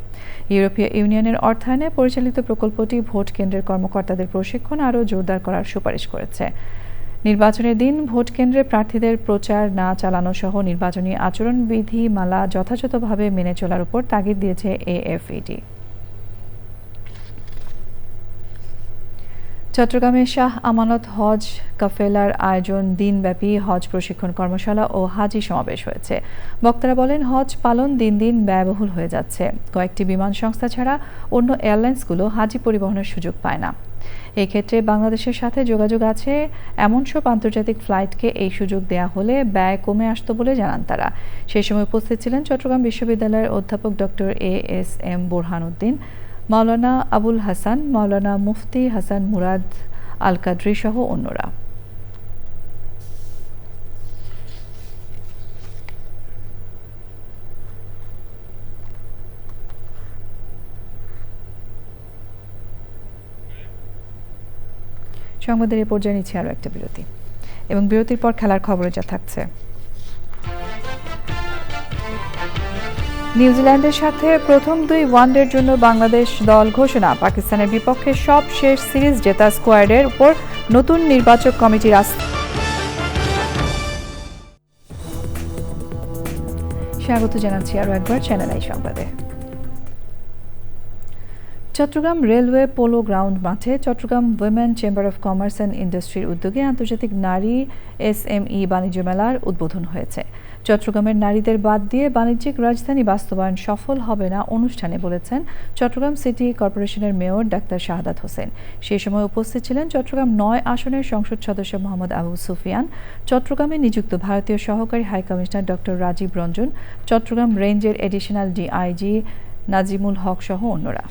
ইউরোপীয় ইউনিয়নের অর্থায়নে পরিচালিত প্রকল্পটি ভোট কেন্দ্রের কর্মকর্তাদের প্রশিক্ষণ আরও জোরদার করার সুপারিশ করেছে। নির্বাচনের দিন ভোট কেন্দ্রে প্রার্থীদের প্রচার না চালানো সহ নির্বাচনী আচরণবিধিমালা যথাযথভাবে মেনে চলার উপর তাগিদ দিয়েছে এএফইডি। চট্টগ্রামে শাহ আমানত হজ কাফেলার আয়োজন দিনব্যাপী হজ প্রশিক্ষণ কর্মশালা ও হাজি সমাবেশ হয়েছে। বক্তারা বলেন, হজ পালন দিন দিন ব্যয়বহুল হয়ে যাচ্ছে। কয়েকটি বিমান সংস্থা ছাড়া অন্য এয়ারলাইন্সগুলো হাজি পরিবহনের সুযোগ পায় না। এই ক্ষেত্রে বাংলাদেশের সাথে যোগাযোগ আছে এমন সব আন্তর্জাতিক ফ্লাইটকে এই সুযোগ দেয়া হলে ব্যয় কমে আসত বলে জানান তারা। সেই সময় উপস্থিত ছিলেন চট্টগ্রাম বিশ্ববিদ্যালয়ের অধ্যাপক ডক্টর ASM বোরহানউদ্দিন, মাওলানা আবুল হাসান, মাওলানা মুফতি হাসান মুরাদ আল কাদরি সহ অন্যরা। সংবাদের এই পর্যায়ে নিচ্ছে আরও একটা বিরতি এবং বিরতির পর খেলার খবরে যা থাকছে। নিউজিল্যান্ডের সাথে প্রথম 2 ওয়ানডের জন্য বাংলাদেশ দল ঘোষণা। পাকিস্তানের বিপক্ষে সব শেষ সিরিজ জেতা স্কোয়াডের উপর নতুন নির্বাচক কমিটির স্বাগত জানাচ্ছি আরও একবার চ্যানেল আই সংবাদে। চট্টগ্রাম রেলওয়ে পোলো গ্রাউন্ড মাঠে Chittagong women chamber of commerce and ইন্ডাস্ট্রির উদ্যোগে আন্তর্জাতিক নারী SME বাণিজ্য মেলার উদ্বোধন হয়েছে। চট্টগ্রামের নারীদের বাদ দিয়ে বাণিজ্যিক রাজধানী বাস্তবায়ন সফল হবে না অনুষ্ঠানে বলেছেন চট্টগ্রাম সিটি কর্পোরেশনের মেয়র ডাক্তার শাহাদাত হোসেন। সেই সময় উপস্থিত ছিলেন চট্টগ্রাম 9 আসনের সংসদ সদস্য মোহাম্মদ আবু সুফিয়ান, চট্টগ্রামে নিযুক্ত ভারতীয় সহকারী high commissioner doctor Rajib Ranjan, Chittagong রেঞ্জের এডিশনাল DIG নাজিমুল হক সহ অন্যরা।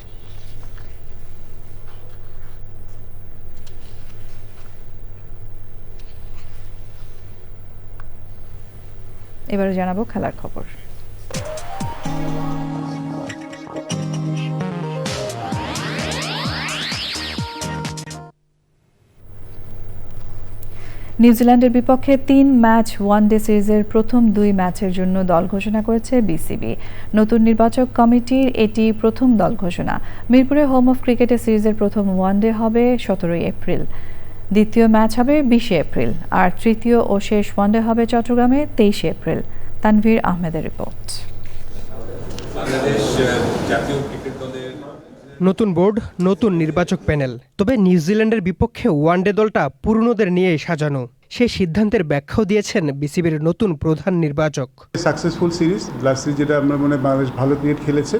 এবারে জানাবো খেলার খবর। নিউজিল্যান্ডের বিপক্ষে 3 ম্যাচ ওয়ানডে সিরিজের প্রথম 2 ম্যাচের জন্য দল ঘোষণা করেছে BCB। নতুন নির্বাচক কমিটির এটি প্রথম দল ঘোষণা। মিরপুরে হোম অফ ক্রিকেটে সিরিজের প্রথম ওয়ানডে হবে 17 এপ্রিল, দ্বিতীয় ম্যাচ হবে 20 এপ্রিল, আর তৃতীয় ও শেষ ওয়ানডে হবে চট্টগ্রামে 23 এপ্রিল। তানভীর আহমেদের রিপোর্ট। নতুন বোর্ড, নতুন নির্বাচক প্যানেল, তবে নিউজিল্যান্ডের বিপক্ষে ওয়ানডে দলটা পুরনোদের নিয়ে সাজানো। সেই সিদ্ধান্তের ব্যাখ্যাও দিয়েছেন বিসিবির নতুন প্রধান নির্বাচক। সাকসেসফুল সিরিজ, লাস্ট সিরিজ যেটা আমরা মনে বাংলাদেশ ভালো ক্রিকেট খেলেছে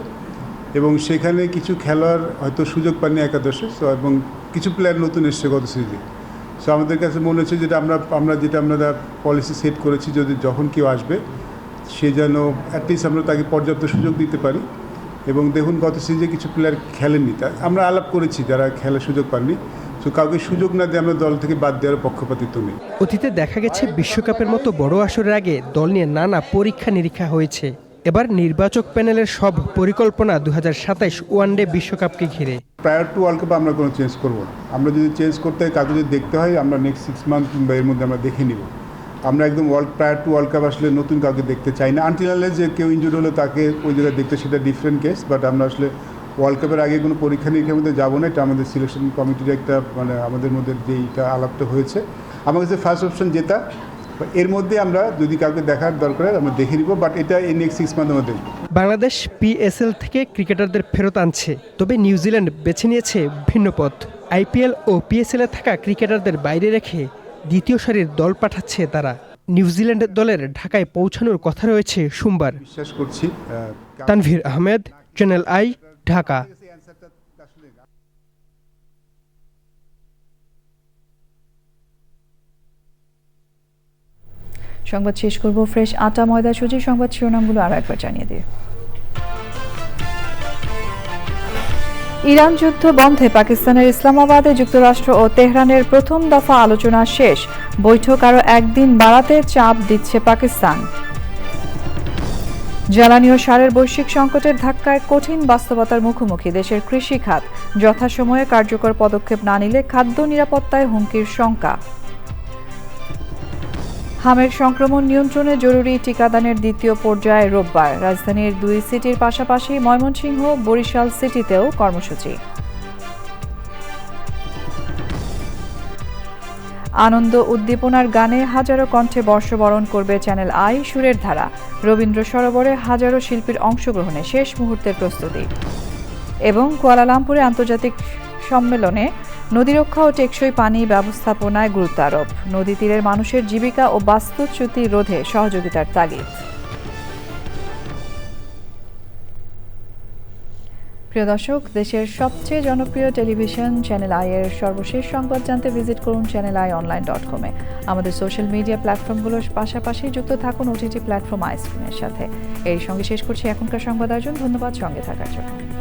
এবং সেখানে কিছু খেলোয়াড় হয়তো সুযোগ পাননি একাদশে, এবং কিছু প্লেয়ার নতুন এসছে গত সিরিজে। সো আমাদের কাছে মনে হচ্ছে যেটা আমরা পলিসি সেট করেছি, যদি যখন কেউ আসবে সে যেন অ্যাটলিস্ট আমরা তাকে পর্যাপ্ত সুযোগ দিতে পারি। এবং দেখুন গত সিরিজে কিছু প্লেয়ার খেলেননি, তা আমরা আলাপ করেছি যারা খেলার সুযোগ পাননি। তো কাউকে সুযোগ না দিয়ে আমরা দল থেকে বাদ দেওয়ার পক্ষপাতিত্ব নেই। অতীতে দেখা গেছে বিশ্বকাপের মতো বড় আসরের আগে দল নিয়ে নানা পরীক্ষা নিরীক্ষা হয়েছে। এবার নির্বাচক প্যানেলের সব পরিকল্পনা 2027 ওয়ানডে বিশ্বকাপকে ঘিরে। প্রায়র টু ওয়ার্ল্ড কাপ আমরা কোনো চেঞ্জ করবো না। আমরা যদি চেঞ্জ করতে হয়, কাউকে যদি দেখতে হয়, আমরা নেক্সট 6 মান্থ কিংবা এর মধ্যে আমরা দেখে নিব। আমরা একদম প্রায়র টু ওয়ার্ল্ড কাপ আসলে নতুন কাউকে দেখতে চাই না। আনটিল আনলেস যে কেউ ইনজুরি হলো তাকে ওই জায়গায় দেখতে, সেটা ডিফারেন্ট কেস। বাট আমরা আসলে ওয়ার্ল্ড কাপের আগে কোনো পরীক্ষা নিরীক্ষার মধ্যে যাবো না। এটা আমাদের সিলেকশন কমিটির একটা আমাদের মধ্যে যেইটা আলাপটা হয়েছে, আমার কাছে ফার্স্ট অপশন জেতা। এর মধ্যে আমরা যদি কাউকে দেখার দরকার আমরা দেখে নিব, বাট এটা এই নেক্সট 6 মান্থের মধ্যে। বাংলাদেশ PSL থেকে ক্রিকেটারদের ফেরত আনছে, তবে নিউজিল্যান্ড বেছে নিয়েছে ভিন্ন পথ। IPL ও PSL এ থাকা ক্রিকেটারদের বাইরে রেখে দ্বিতীয় সারির দল পাঠাচ্ছে তারা। নিউজিল্যান্ড দলের ঢাকায় পৌঁছানোর কথা রয়েছে সোমবার। বিশ্বাস করছি। Tanvir Ahmed, channel I, Dhaka. সংবাদ শেষ করব ফ্রেশ আটা ময়দা সুজি সংবাদ শিরোনামগুলো আরও একবার জানিয়ে দিয়ে। ইরান যুদ্ধ বন্ধে পাকিস্তানের ইসলামাবাদে যুক্তরাষ্ট্র ও তেহরানের প্রথম দফা আলোচনা শেষ। বৈঠক আরও একদিন বাড়াতে চাপ দিচ্ছে পাকিস্তান। জ্বালানি ও সারের বৈশ্বিক সংকটের ধাক্কায় কঠিন বাস্তবতার মুখোমুখি দেশের কৃষি খাত। যথাসময়ে কার্যকর পদক্ষেপ না নিলে খাদ্য নিরাপত্তায় হুমকির শঙ্কা। হামের সংক্রমণ নিয়ন্ত্রণে জরুরি টিকাদানের দ্বিতীয় পর্যায়ে রোববার রাজধানীর 2 সিটির পাশাপাশি ময়মনসিংহ, বরিশাল সিটিতেও কর্মসূচি। আনন্দ উদ্দীপনার গানে হাজারো কণ্ঠে বর্ষবরণ করবে চ্যানেল আই সুরের ধারা। রবীন্দ্র সরোবরে হাজারো শিল্পীর অংশগ্রহণে শেষ মুহূর্তের প্রস্তুতি। এবং কুয়ালালামপুরে আন্তর্জাতিক সম্মেলনে নদীরক্ষা ও টেকসই পানি ব্যবস্থাপনায় গুরুত্ব আরোপ। নদী তীরের মানুষের জীবিকা ও বাস্তুচ্যুতি রোধে সহযোগিতার তাগিদ। প্রিয় দর্শক, দেশের সবচেয়ে জনপ্রিয় টেলিভিশন চ্যানেল আই এর সর্বশেষ সংবাদ জানতে ভিজিট করুন channelionline.com এ। আমাদের সোশ্যাল মিডিয়া প্ল্যাটফর্মগুলোর পাশাপাশি যুক্ত থাকুন ওটিটি প্ল্যাটফর্ম আইস্ক্রিনের সাথে। এর সঙ্গে শেষ করছি এখনকার সংবাদ আয়োজন। ধন্যবাদ সঙ্গে থাকার জন্য।